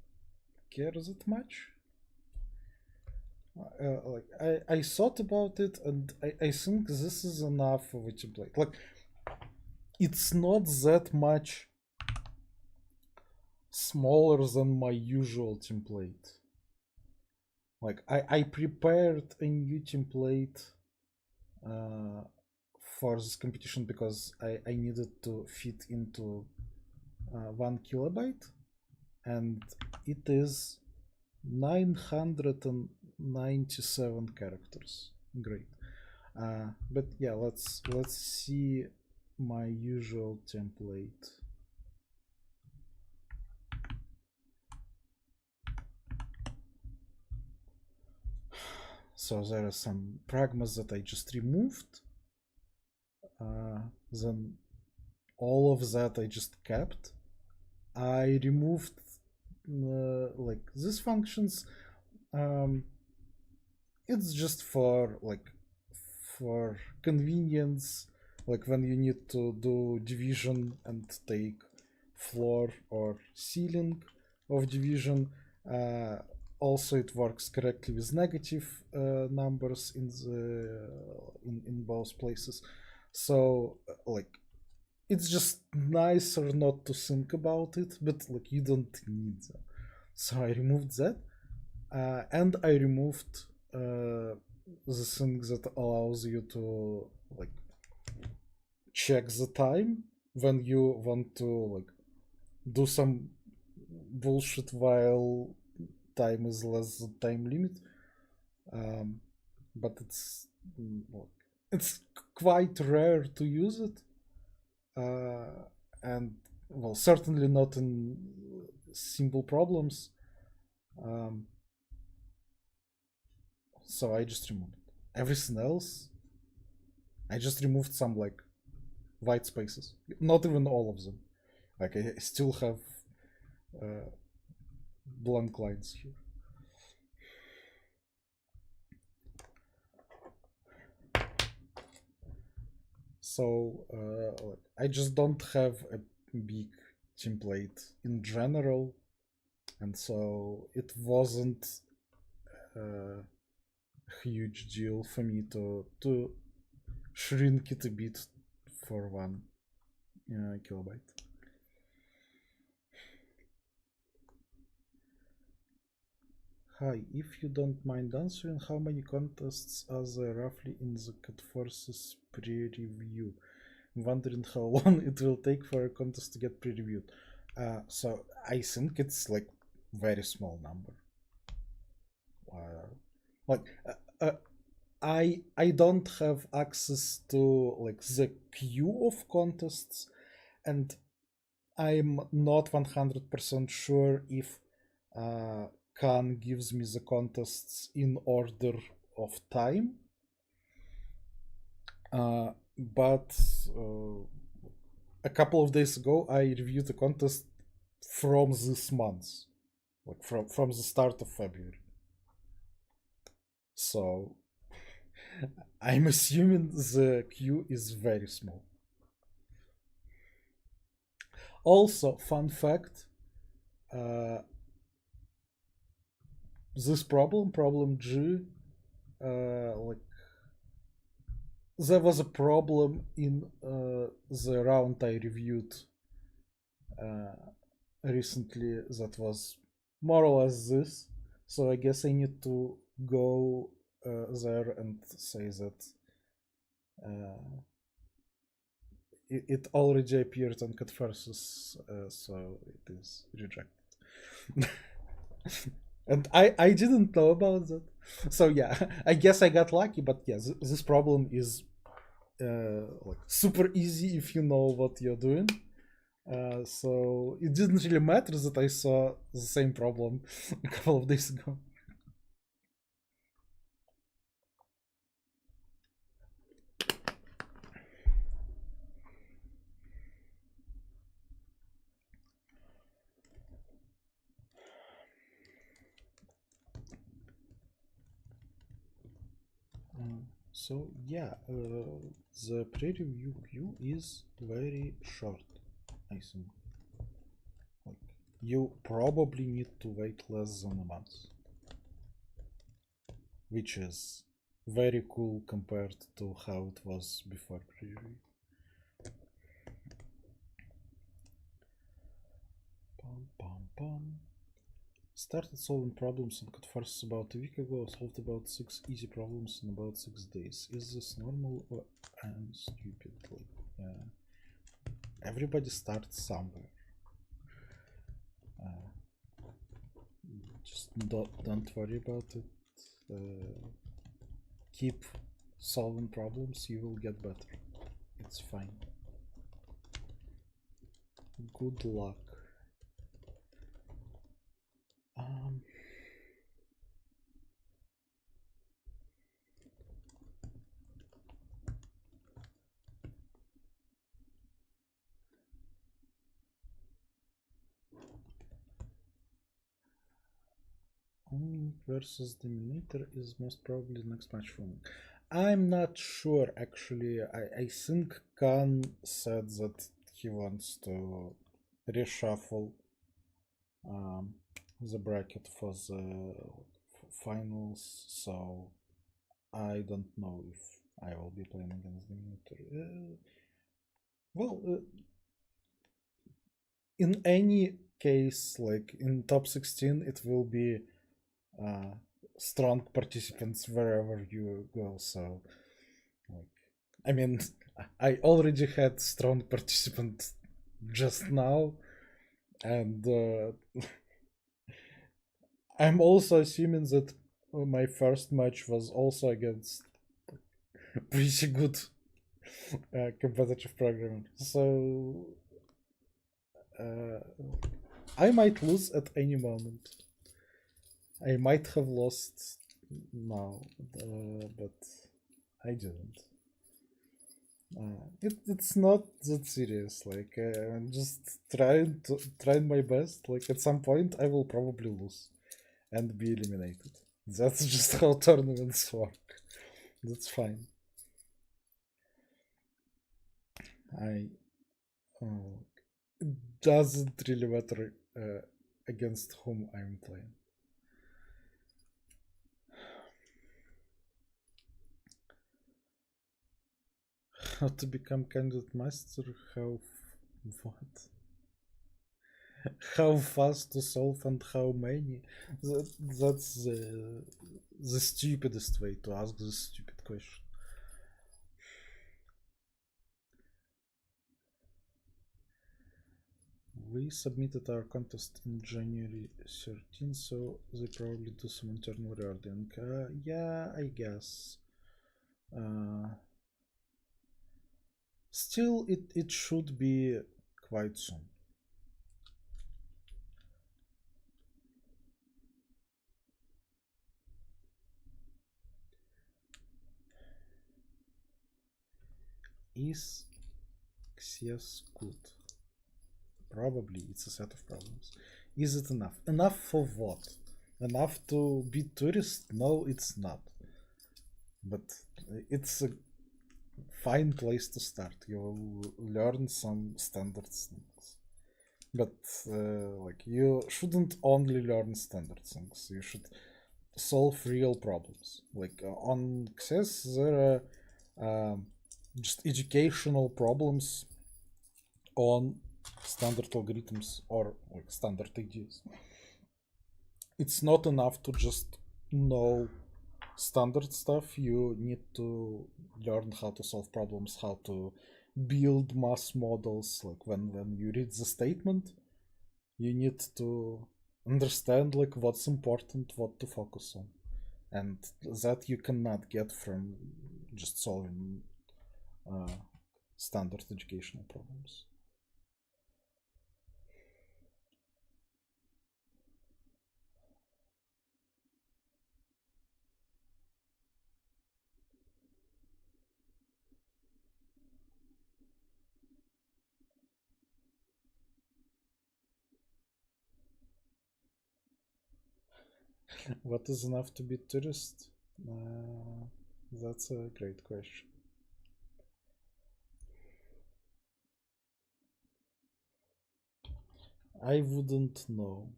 care that much. I thought about it, and I think this is enough for a template. Like, it's not that much smaller than my usual template. Like, I prepared a new template for this competition because I needed to fit into 1 kilobyte, and it is 997 characters. Great. But yeah, let's see my usual template. So there are some pragmas that I just removed. Then all of that I just kept. I removed like these functions. It's just for convenience, like when you need to do division and take floor or ceiling of division. Also, it works correctly with negative numbers in both places. So like it's just nicer not to think about it, but like you don't need them. So I removed that, and I removed the thing that allows you to like check the time when you want to like do some bullshit while time is less than time limit. But it's quite rare to use it, and well, certainly not in simple problems. So I just removed it. Everything else, I just removed some like white spaces. Not even all of them. Like I still have blank lines here. So I just don't have a big template in general, and so it wasn't a huge deal for me to shrink it a bit for 1 kilobyte. Hi, if you don't mind answering, how many contests are there roughly in the Codeforces pre-review? I'm wondering how long it will take for a contest to get pre-reviewed. So I think it's like very small number. I don't have access to like the queue of contests, and I'm not 100% sure if Khan gives me the contests in order of time. But a couple of days ago, I reviewed the contest from this month, like from the start of February. So I'm assuming the queue is very small. Also, fun fact, this problem G, like there was a problem in the round I reviewed recently that was more or less this. So I guess I need to go there and say that it already appeared on Codeforces, so it is rejected. And I didn't know about that. So yeah, I guess I got lucky, but yeah, this problem is like super easy if you know what you're doing. So it didn't really matter that I saw the same problem a couple of days ago. So yeah, the pre-review queue is very short, I think. Like, you probably need to wait less than a month, which is very cool compared to how it was before pre-review. Started solving problems in Codeforces about a week ago. Solved about 6 easy problems in about 6 days. Is this normal or I'm stupid? Like, everybody starts somewhere. Just don't worry about it. Keep solving problems. You will get better. It's fine. Good luck. versus Dominator is most probably the next match for me. I'm not sure actually. I think Khan said that he wants to reshuffle the bracket for the finals, so I don't know if I will be playing against Dominator. In any case, like in top 16, it will be strong participants wherever you go. So, like, I mean, I already had strong participant just now, and I'm also assuming that my first match was also against pretty good competitive programmer. So I might lose at any moment. I might have lost now, but I didn't. It's not that serious. Like I'm just trying my best. Like at some point, I will probably lose and be eliminated. That's just how tournaments work. That's fine. It doesn't really matter against whom I'm playing. How to become candidate master? What? How fast to solve and how many? That's the stupidest way to ask this stupid question. We submitted our contest in January 13, so they probably do some internal rewarding. Yeah, I guess. Still, it should be quite soon. Is XS good? Probably it's a set of problems. Is it enough? Enough for what? Enough to be tourist? No, it's not. But it's a fine place to start. You'll learn some standard things. But like you shouldn't only learn standard things. You should solve real problems. Like on XS, there are just educational problems on standard algorithms or like standard ideas. It's not enough to just know standard stuff. You need to learn how to solve problems, how to build mass models. Like when you read the statement, you need to understand like what's important, what to focus on, and that you cannot get from just solving standard educational problems. What is enough to be tourist? That's a great question. I wouldn't know.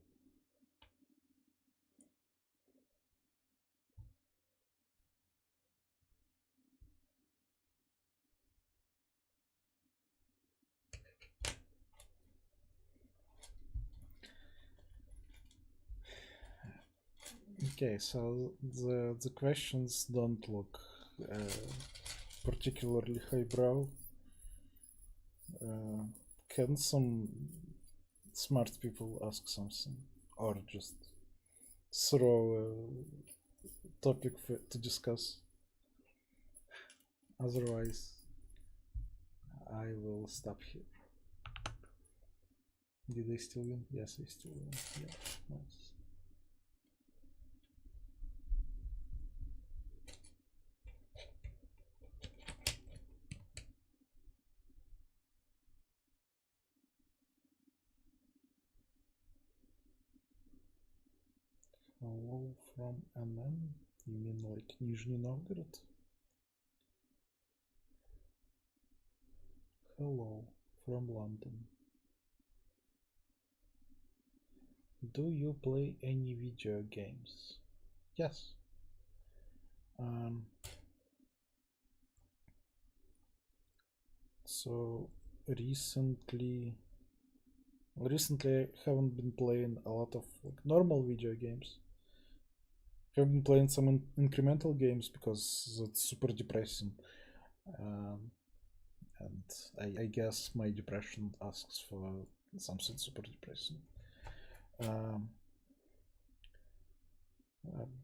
Okay, so the questions don't look particularly highbrow. Can some smart people ask something, or just throw a topic to discuss? Otherwise, I will stop here. Did I still win? Yes, I still win. Yeah, nice. Hello. from NN? You mean like Nizhny Novgorod? Hello, from London. Do you play any video games? Yes. So recently I haven't been playing a lot of like normal video games. I've been playing some incremental games because that's super depressing. And I guess my depression asks for something super depressing.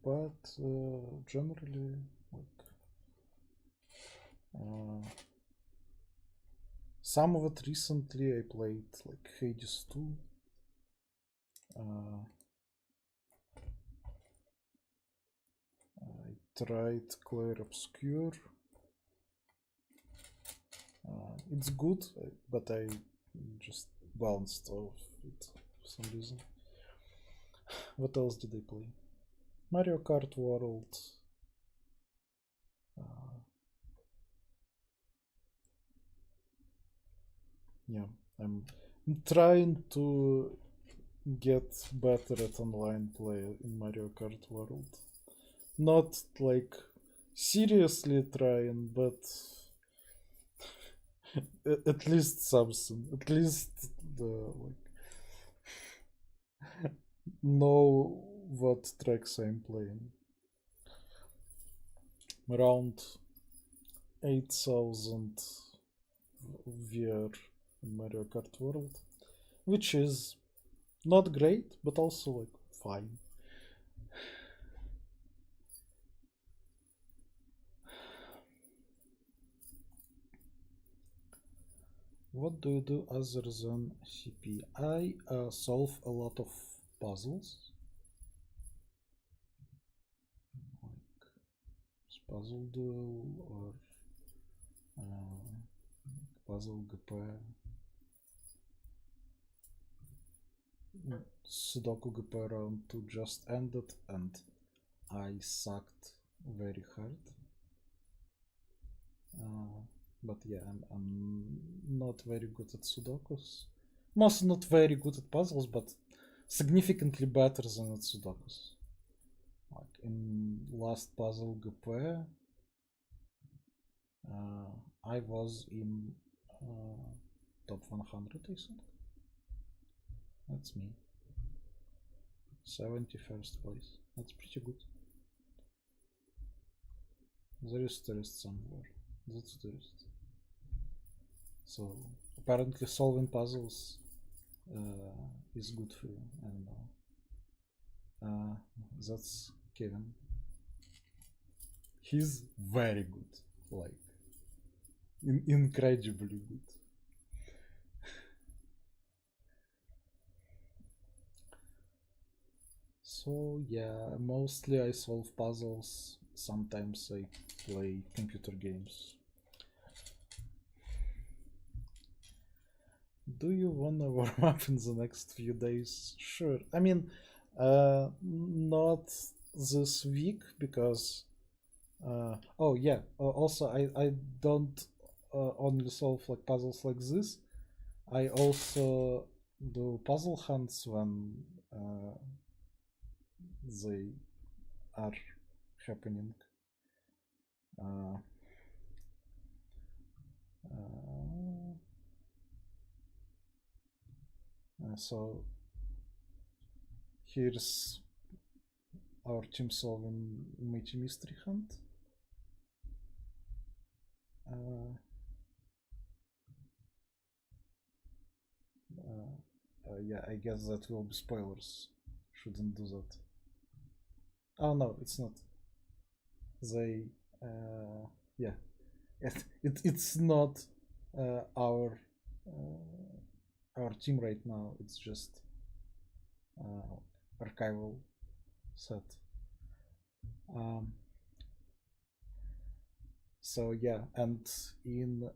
But generally, like some of it recently I played, like Hades 2. I tried Clair Obscure. It's good, but I just bounced off it for some reason. What else did I play? Mario Kart World. Yeah, I'm trying to get better at online play in Mario Kart World. Not like seriously trying, but at least something. At least the like know what tracks I'm playing. Around 8,000 VR in Mario Kart World, which is not great, but also like fine. What do you do other than CP? I solve a lot of puzzles. Like Puzzle Duel or Puzzle GP. Sudoku GP round 2 just ended and I sucked very hard. But yeah, I'm not very good at Sudokus. Mostly not very good at puzzles, but significantly better than at Sudokus. Like in last Puzzle GP, I was in top 100, I think. That's me. 71st place. That's pretty good. There is tourist somewhere. That's tourist. So apparently solving puzzles is good for you. I don't know. That's Kevin. He's very good. Like incredibly good. So yeah, mostly I solve puzzles. Sometimes I play computer games. Do you wanna warm up in the next few days? Sure. I mean, not this week because. Oh yeah. Also, I don't only solve like puzzles like this. I also do puzzle hunts when they are happening. So here's our team solving Mighty Mystery Hunt. Yeah, I guess that will be spoilers. Shouldn't do that. Oh no, it's not. They, yeah, it's not our team right now. It's just archival set. So yeah, and in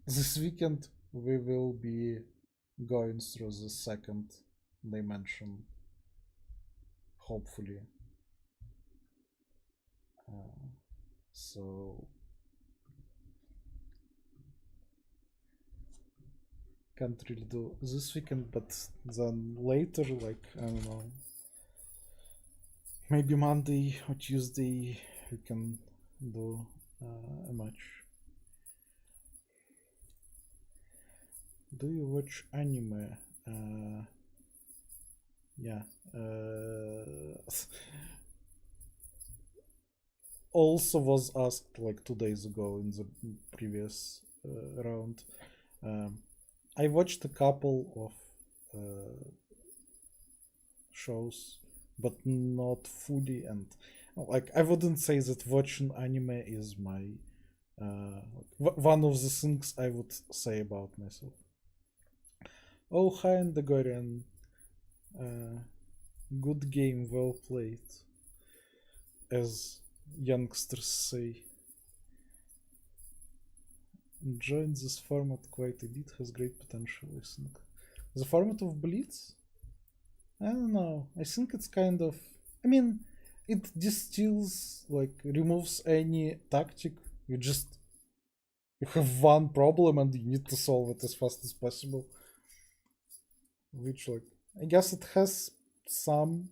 this weekend we will be going through the second dimension, hopefully. So can't really do this weekend, but then later, like, I don't know, maybe Monday or Tuesday we can do a match. Do you watch anime? Yeah. Also was asked like 2 days ago in the previous round. I watched a couple of shows, but not fully, and like I wouldn't say that watching anime is my one of the things I would say about myself. Oh, hi, Endagorion. Good game, well played, as youngsters say. Enjoying this format quite a bit, has great potential, I think. The format of Blitz? I don't know. I think it's kind of. I mean, it distills, like, removes any tactic. You have one problem and you need to solve it as fast as possible. Which, like, I guess it has some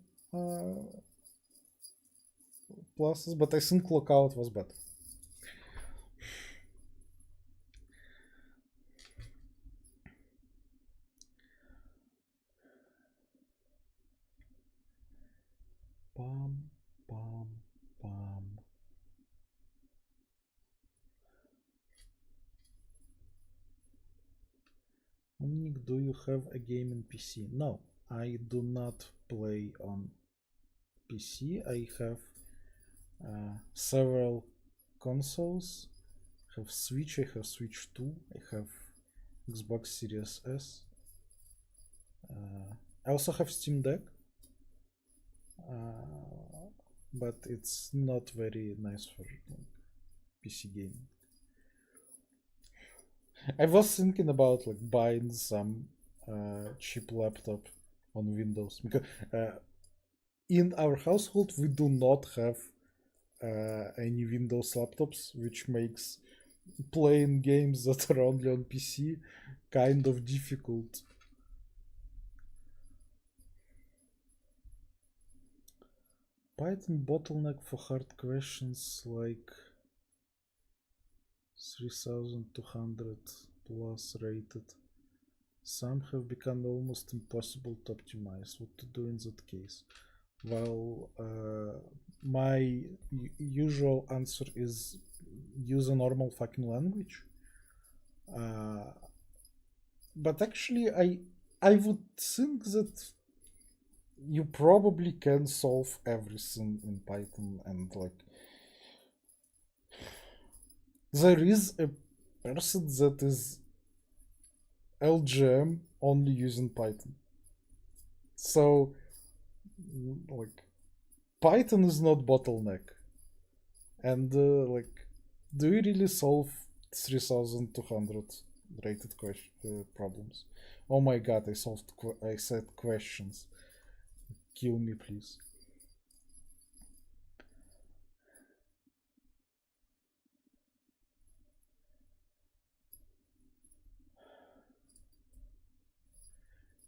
pluses, but I think Lookout was better. Bum, bum, bum. Omnic, do you have a game in PC? No, I do not play on PC. I have several consoles. I have Switch, I have Switch 2, I have Xbox Series S. I also have Steam Deck, but it's not very nice for PC gaming. I was thinking about like buying some cheap laptop on Windows, because in our household we do not have any Windows laptops, which makes playing games that are only on PC kind of difficult. Python bottleneck for hard questions like 3200 plus rated. Some have become almost impossible to optimize. What to do in that case? Well, my usual answer is use a normal fucking language. But actually, I would think that you probably can solve everything in Python, and like there is a person that is LGM only using Python. So like Python is not bottleneck. And like, do you really solve 3200 rated problems? Oh my god, I said questions. Kill me, please.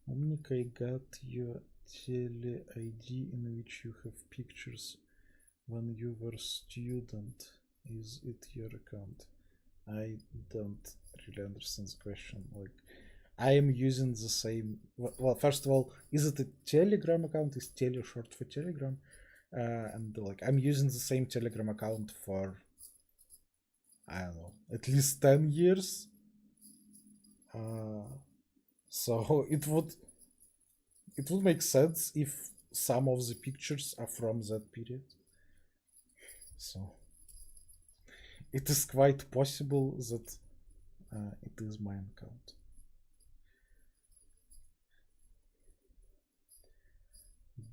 Omnic, I got your tele ID in which you have pictures when you were student. Is it your account? I don't really understand the question. Like, I am using the same. Well, first of all, is it a Telegram account? Is Tele short for Telegram? And like, I'm using the same Telegram account for, I don't know, at least 10 years. So it would make sense if some of the pictures are from that period. So it is quite possible that it is my account.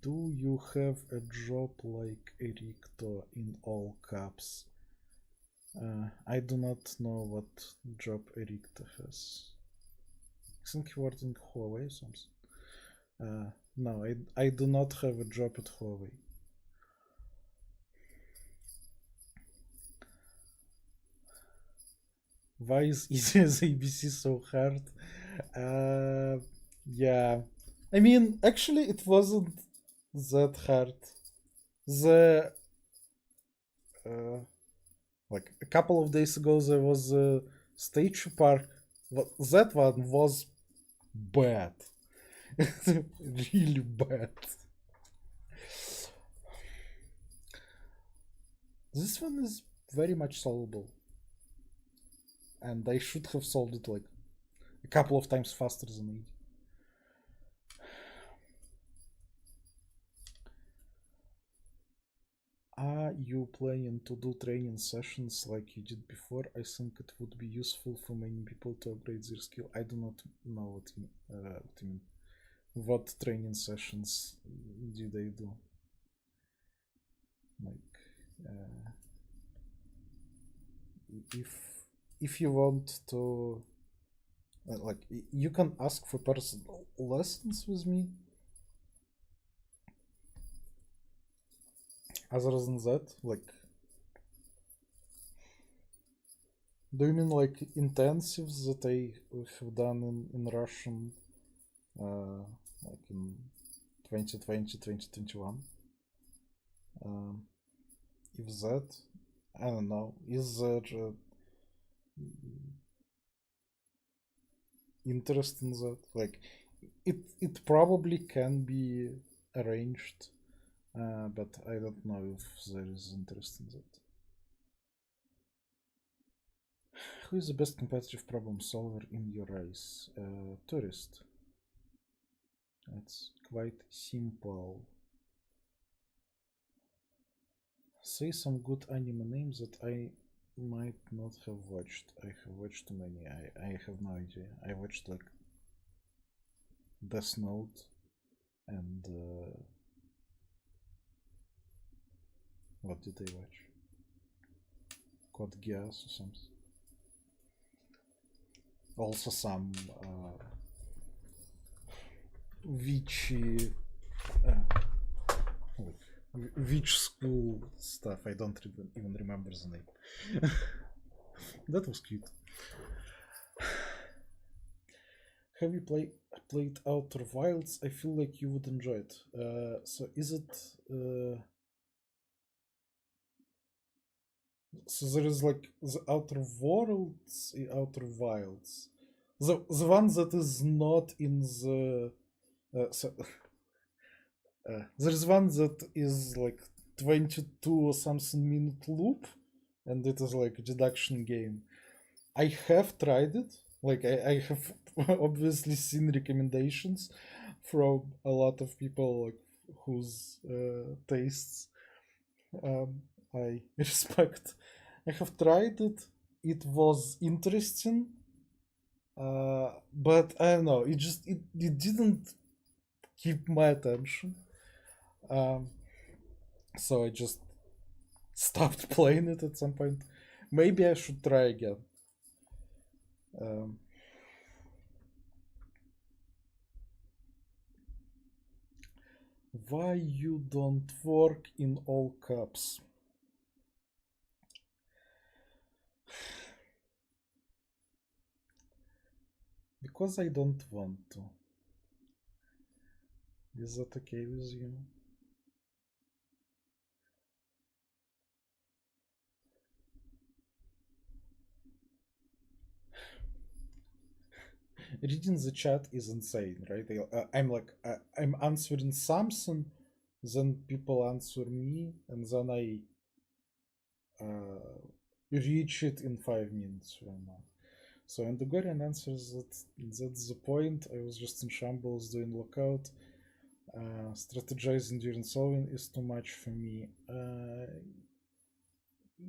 Do you have a job like Ericto in all caps? I do not know what job Ericto has. I think he worked in Huawei or something. No, I do not have a job at Huawei. Why is easy as ABC so hard? Yeah. I mean, actually, it wasn't that hard. The like a couple of days ago, there was a stage park. That one was bad, really bad. This one is very much solvable, and I should have solved it like a couple of times faster than 80. Are you planning to do training sessions like you did before? I think it would be useful for many people to upgrade their skill. I do not know what you mean. What training sessions do they do? Like, if you want to, like, you can ask for personal lessons with me. Other than that, like, do you mean like intensives that I have done in Russian, like in 2020, 2021? If that, I don't know, is there interest in that? Like, it probably can be arranged, but I don't know if there is interest in that. Who is the best competitive problem solver in your eyes? Tourist. It's quite simple. Say some good anime names that I might not have watched. I have watched too many. I have no idea. I watched like Death Note and what did I watch? Code Geass or something. Also some witchy witch school stuff. I don't even remember the name. That was cute. Have you played Outer Wilds? I feel like you would enjoy it. So is it? So there is like the Outer Worlds, Outer Wilds. The one that is not in the. There's one that is like 22 or something minute loop, and it is like a deduction game. I have tried it. Like I have obviously seen recommendations from a lot of people like whose tastes I respect. I have tried it. It was interesting, but I don't know. It didn't keep my attention. So I just stopped playing it at some point. Maybe I should try again. Why you don't work in all caps? Because I don't want to. Is that okay with you? Reading the chat is insane, right? I'm answering something, then people answer me, and then I reach it in 5 minutes from now. So Endagorion answers that that's the point. I was just in shambles doing lockout. Strategizing during solving is too much for me.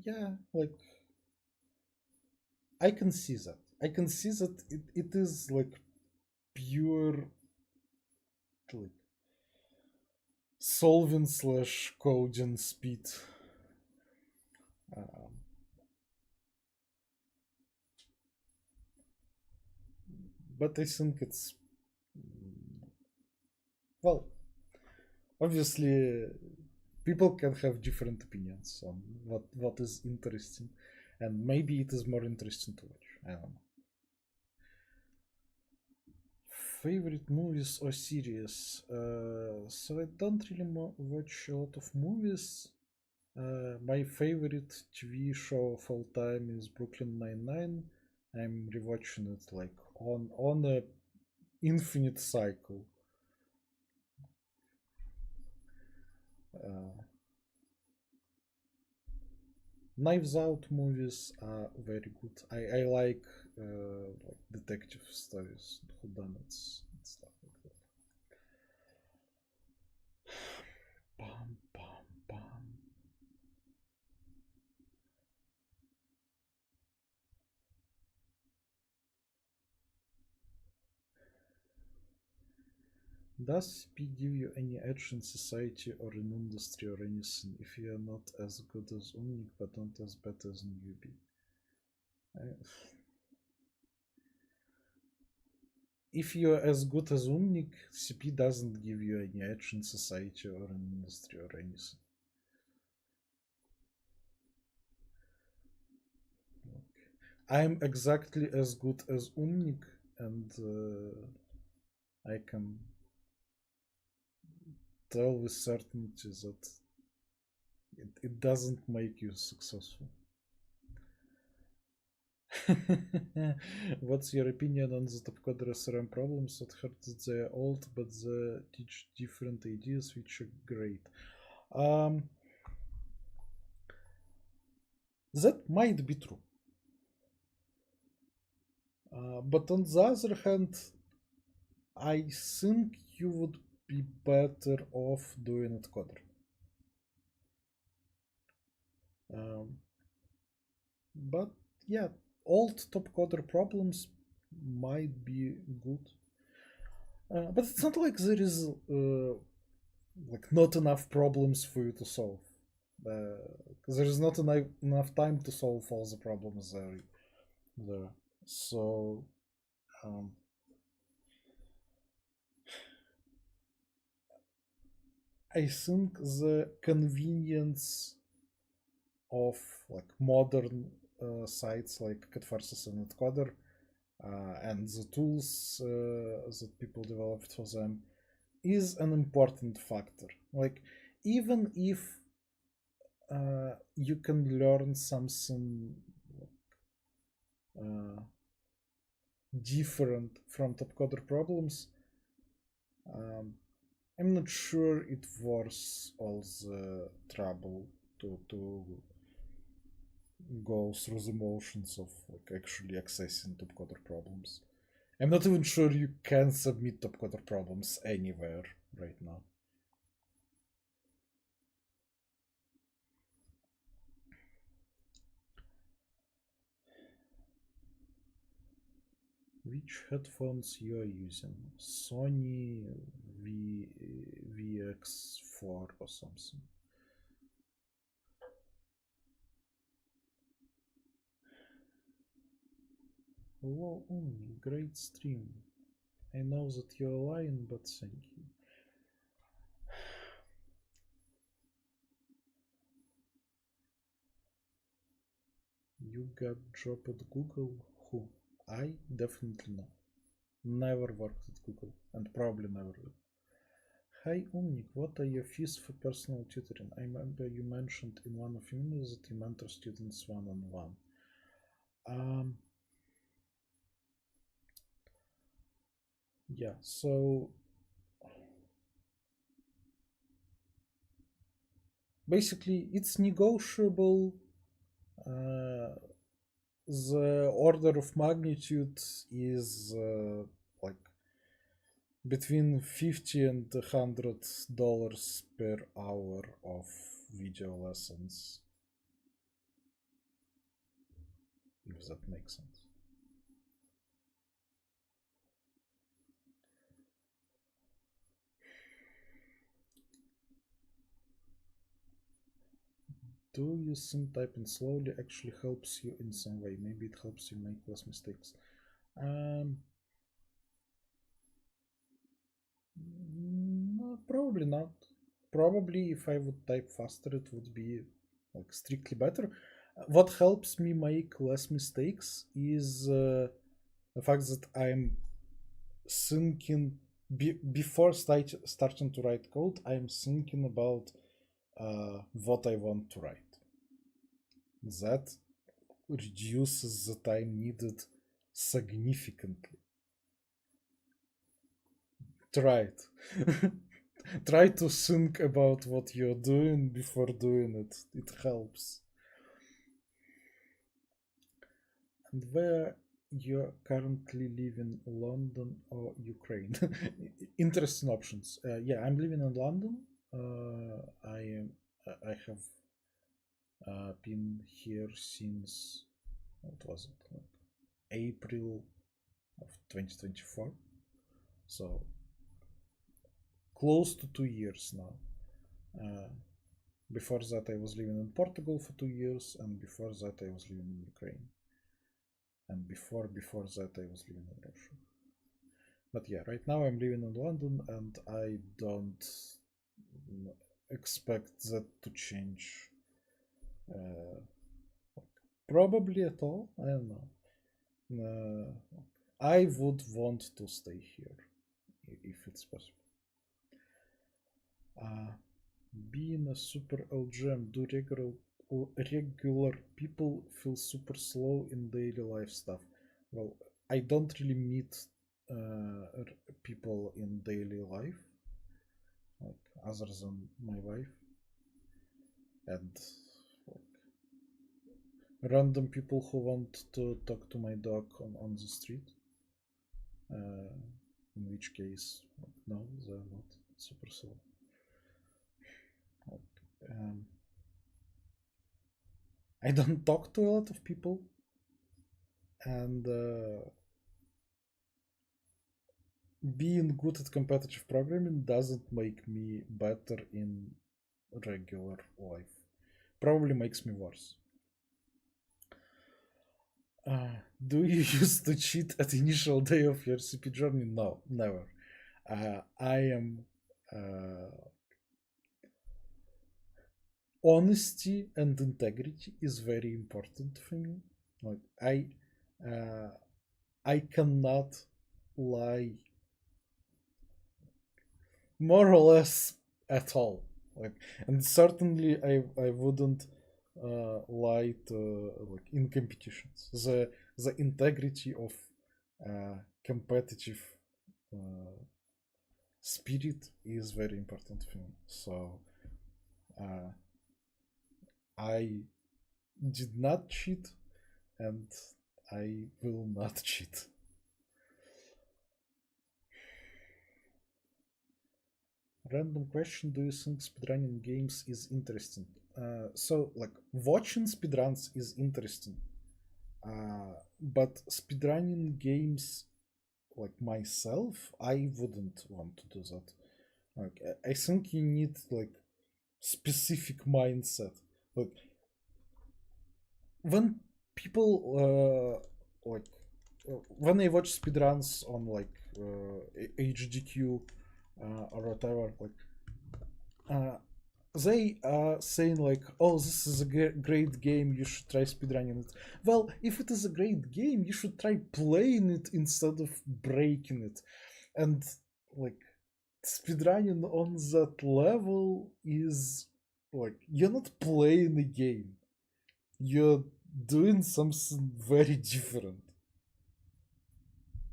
Yeah, like I can see that. I can see that it is like pure like solving / coding speed. But I think it's well, obviously people can have different opinions on what is interesting, and maybe it is more interesting to watch. I don't know. Favorite movies or series? So I don't really watch a lot of movies. My favorite TV show of all time is Brooklyn Nine-Nine. I'm rewatching it like on a infinite cycle. Knives Out movies are very good. I like detective stories, whodunits, and stuff like that. Bum, bum, bum. Does CP give you any edge in society or in industry or anything if you are not as good as Unique but not as bad as newbie? If you're as good as Unique, CP doesn't give you any edge in society or in industry or anything. I'm exactly as good as Unique, and I can tell with certainty that it doesn't make you successful. What's your opinion on the Topcoder SRM problems? At heart they're old, but they teach different ideas, which are great. That might be true. But on the other hand, I think you would be better off doing it coder. But yeah, old Topcoder problems might be good. But it's not like there is like not enough problems for you to solve. There is not enough time to solve all the problems there. So I think the convenience of like modern sites like Codeforces and Encoder and the tools that people developed for them is an important factor. Like, even if you can learn something different from Topcoder problems, I'm not sure it worth all the trouble to go through the motions of like actually accessing Topcoder problems. I'm not even sure you can submit Topcoder problems anywhere right now. Which headphones you are using? Sony VX4 or something. Hello, great stream. I know that you're lying, but thank you. You got job at Google? Who? I? Definitely no. Never worked at Google, and probably never will. Hi Umnik, what are your fees for personal tutoring? I remember you mentioned in one of your emails that you mentor students one-on-one. Yeah, so basically it's negotiable. The order of magnitude is like between $50 and $100 per hour of video lessons, if that makes sense. Do you think typing slowly actually helps you in some way? Maybe it helps you make less mistakes. No, probably not. Probably if I would type faster, it would be like strictly better. What helps me make less mistakes is the fact that I'm thinking before starting to write code. I'm thinking about what I want to write. That reduces the time needed significantly. Try it. Try to think about what you're doing before doing it. It helps. And where you're currently living, London or Ukraine? Interesting options. Yeah, I'm living in London. I have been here since, what was it, like April of 2024. So close to 2 years now. Before that, I was living in Portugal for 2 years, and before that, I was living in Ukraine. And before that, I was living in Russia. But yeah, right now I'm living in London, and I don't expect that to change. Probably at all. I don't know. I would want to stay here if it's possible. Being a super LGM, do regular people feel super slow in daily life stuff? Well, I don't really meet people in daily life, like other than my wife, and random people who want to talk to my dog on the street. In which case, no, they're not super slow. I don't talk to a lot of people, and being good at competitive programming doesn't make me better in regular life. Probably makes me worse. Do you used to cheat at initial day of your CP journey? No, never. I am honesty and integrity is very important for me. Like I cannot lie more or less at all. Like, and certainly I wouldn't lie to, like, in competitions. The integrity of competitive spirit is very important for me. So I did not cheat, and I will not cheat. Random question: do you think speedrunning games is interesting? So, like, watching speedruns is interesting, but speedrunning games, like myself, I wouldn't want to do that. Like, I think you need, like, specific mindset. Like, when people when I watch speedruns on, like, HDQ or whatever, like, they are saying, like, oh, this is a great game, you should try speedrunning it. Well, if it is a great game, you should try playing it instead of breaking it. And, like, speedrunning on that level is, like, you're not playing a game, you're doing something very different,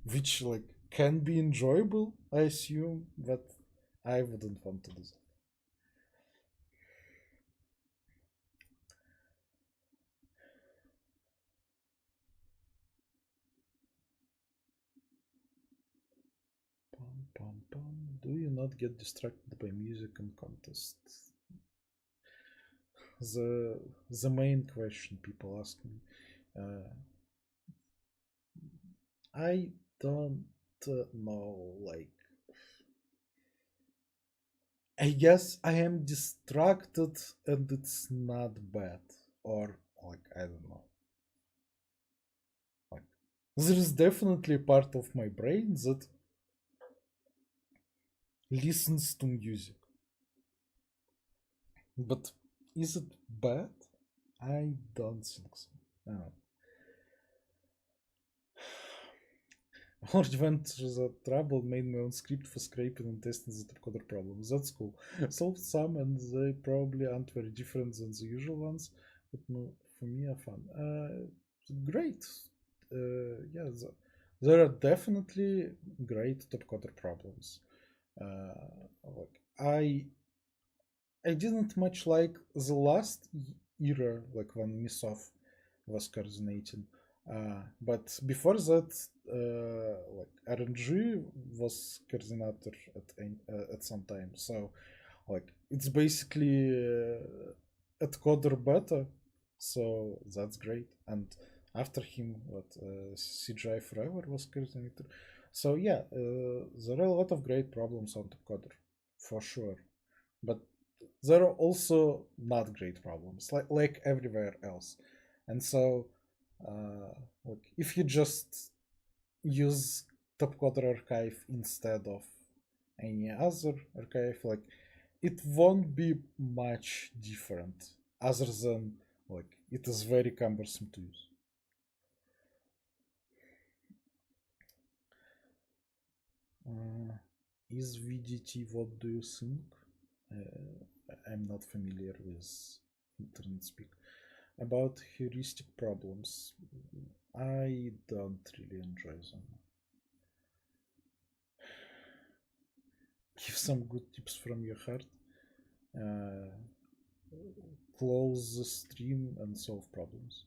which, like, can be enjoyable, I assume, but I wouldn't want to do that. Do you not get distracted by music and contests? The main question people ask me. I don't know, like, I guess I am distracted and it's not bad. Or, like, I don't know. Like, there is definitely a part of my brain that listens to music. But is it bad? I don't think so. No. Already went through the trouble, made my own script for scraping and testing the top-coder problems. That's cool. Solved some, and they probably aren't very different than the usual ones, but no, for me are fun. Great. Yeah, there are definitely great top-coder problems. Like I didn't much like the last era, like when Misov was coordinating. But before that, like RNG was coordinator at some time. So, like it's basically at coder beta. So that's great. And after him, what CGI Forever was coordinator. So yeah, there are a lot of great problems on top coder, for sure. But there are also not great problems, like everywhere else. And so, like if you just use Topcoder archive instead of any other archive, like it won't be much different, other than like it is very cumbersome to use. Is VDT what do you think? I'm not familiar with internet speak. About heuristic problems, I don't really enjoy them. Give some good tips from your heart. Uh, Close the stream and solve problems.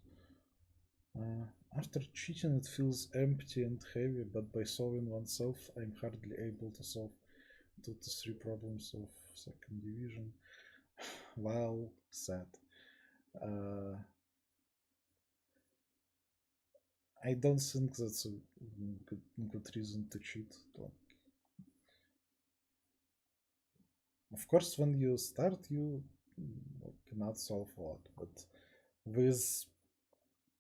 After cheating, it feels empty and heavy, but by solving oneself, I'm hardly able to solve 2 to 3 problems of second division. Wow, sad. I don't think that's a good reason to cheat. Like, of course, when you start, you cannot solve a lot, but with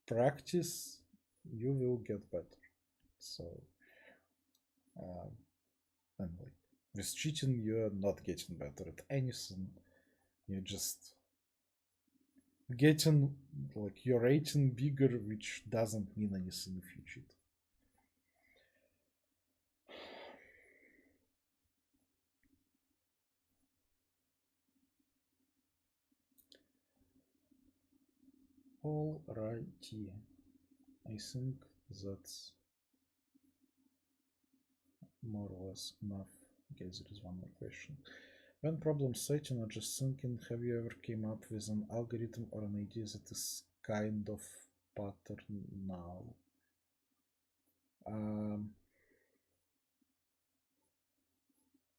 practice, you will get better. So, and like with cheating, you're not getting better at anything. You're just getting like your rating bigger, which doesn't mean anything if you cheat. Alrighty. I think that's more or less enough. Okay, there is one more question. When problem setting or just thinking, have you ever came up with an algorithm or an idea that is kind of pattern now?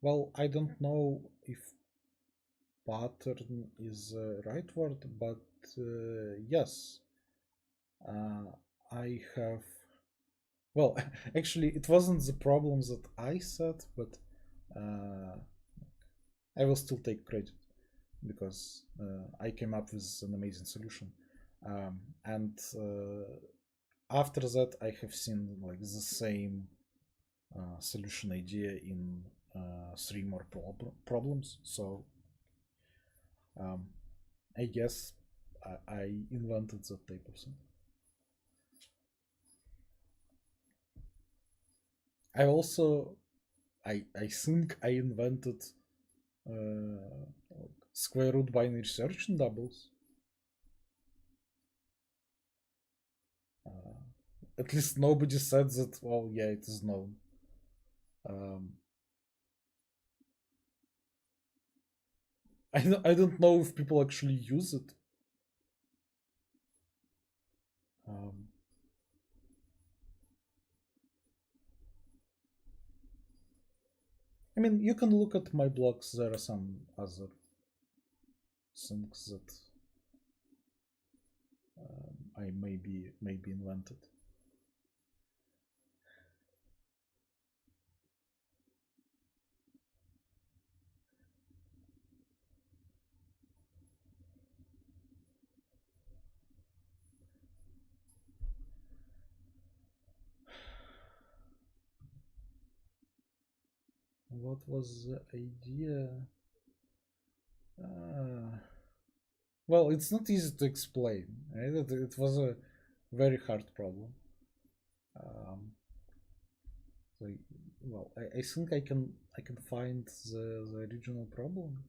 Well, I don't know if pattern is the right word, but yes, I have. Well, actually, it wasn't the problems that I set, but I will still take credit because I came up with an amazing solution. And after that, I have seen like the same solution idea in 3 more problems. So I guess I invented that type of thing. I also, I think I invented square root binary search in doubles. At least nobody said that. Well, yeah, it is known. I don't know if people actually use it. I mean, you can look at my blogs. There are some other things that I maybe invented. What was the idea? Well, it's not easy to explain. Right? It was a very hard problem. So, well, I think I can find the original problem.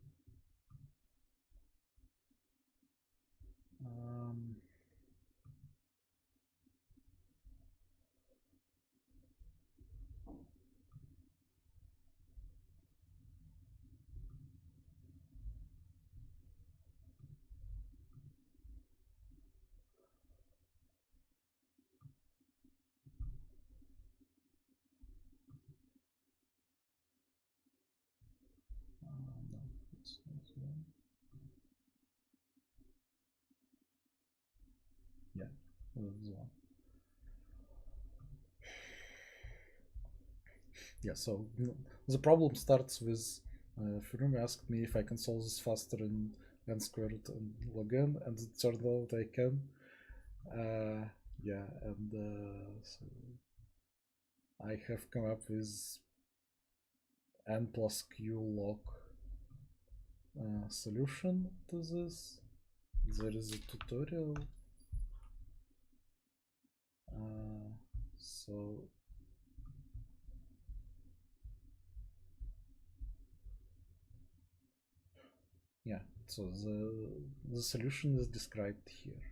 No, it's not one. Yeah, that's one. Yeah, so the problem starts with Firumi asked me if I can solve this faster in n squared and log n, and it turned out I can. Yeah, and so I have come up with n plus q log solution to this. There is a tutorial. So yeah, so the solution is described here.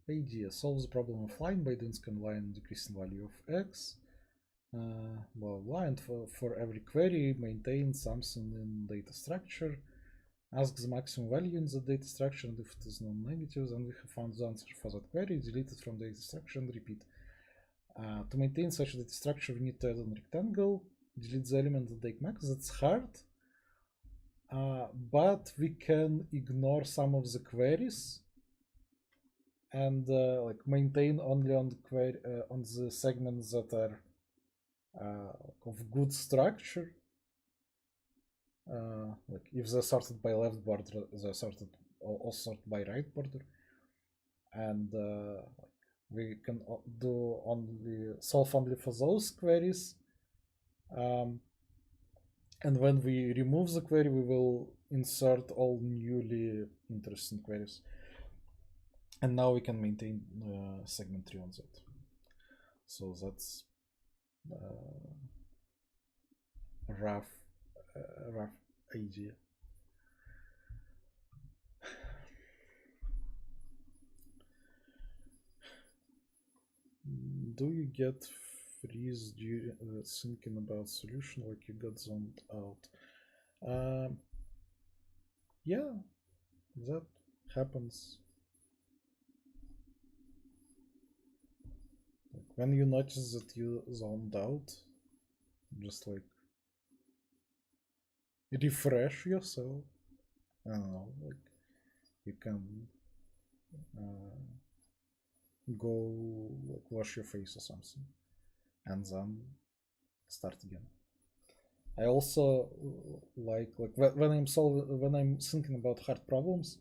Idea: solve the problem offline by doing scanline and decreasing value of x. Blah blah, and for every query, maintain something in data structure. Ask the maximum value in the data structure, and if it is non-negative, then we have found the answer for that query. Delete it from the data structure and repeat. To maintain such a data structure, we need to add a rectangle, delete the element that take max. That's hard, but we can ignore some of the queries and like maintain only on the query on the segments that are of good structure. Like if they're sorted by left border, they're sorted also sorted by right border, and we can do only solve only for those queries. And when we remove the query, we will insert all newly interesting queries. And now we can maintain segment 3 on that. So that's a rough idea. Do you get freeze during thinking about solution, like you got zoned out? Yeah, that happens. Like when you notice that you zoned out, just like refresh yourself. I don't know, like you can go like wash your face or something, and then start again. I also like when I'm thinking about hard problems,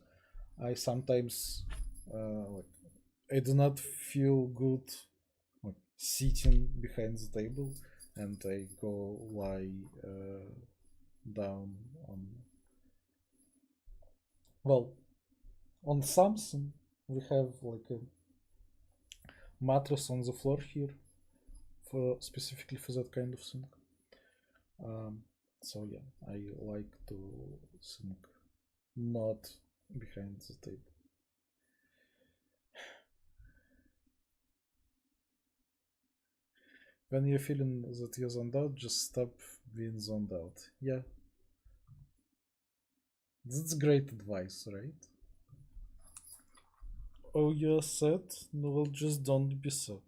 I sometimes like I do not feel good like sitting behind the table, and I go lie down on something. We have like a mattress on the floor here specifically for that kind of thing. So yeah, I like to think not behind the table. When you're feeling that you're zoned out, just stop being zoned out. Yeah. That's great advice, right? Oh, you're sad? No, well, just don't be sad.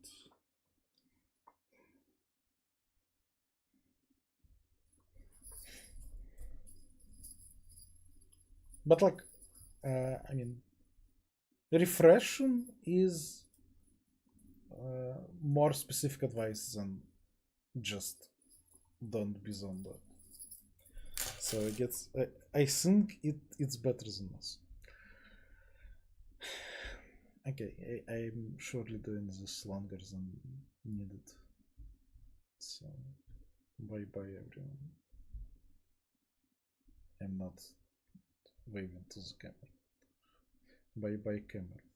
But like, I mean, refreshing is more specific advice than just don't be zoned out. So it gets. I think it's better than us. Okay, I'm surely doing this longer than needed. So bye bye everyone. I'm not waving to the camera. Bye bye camera.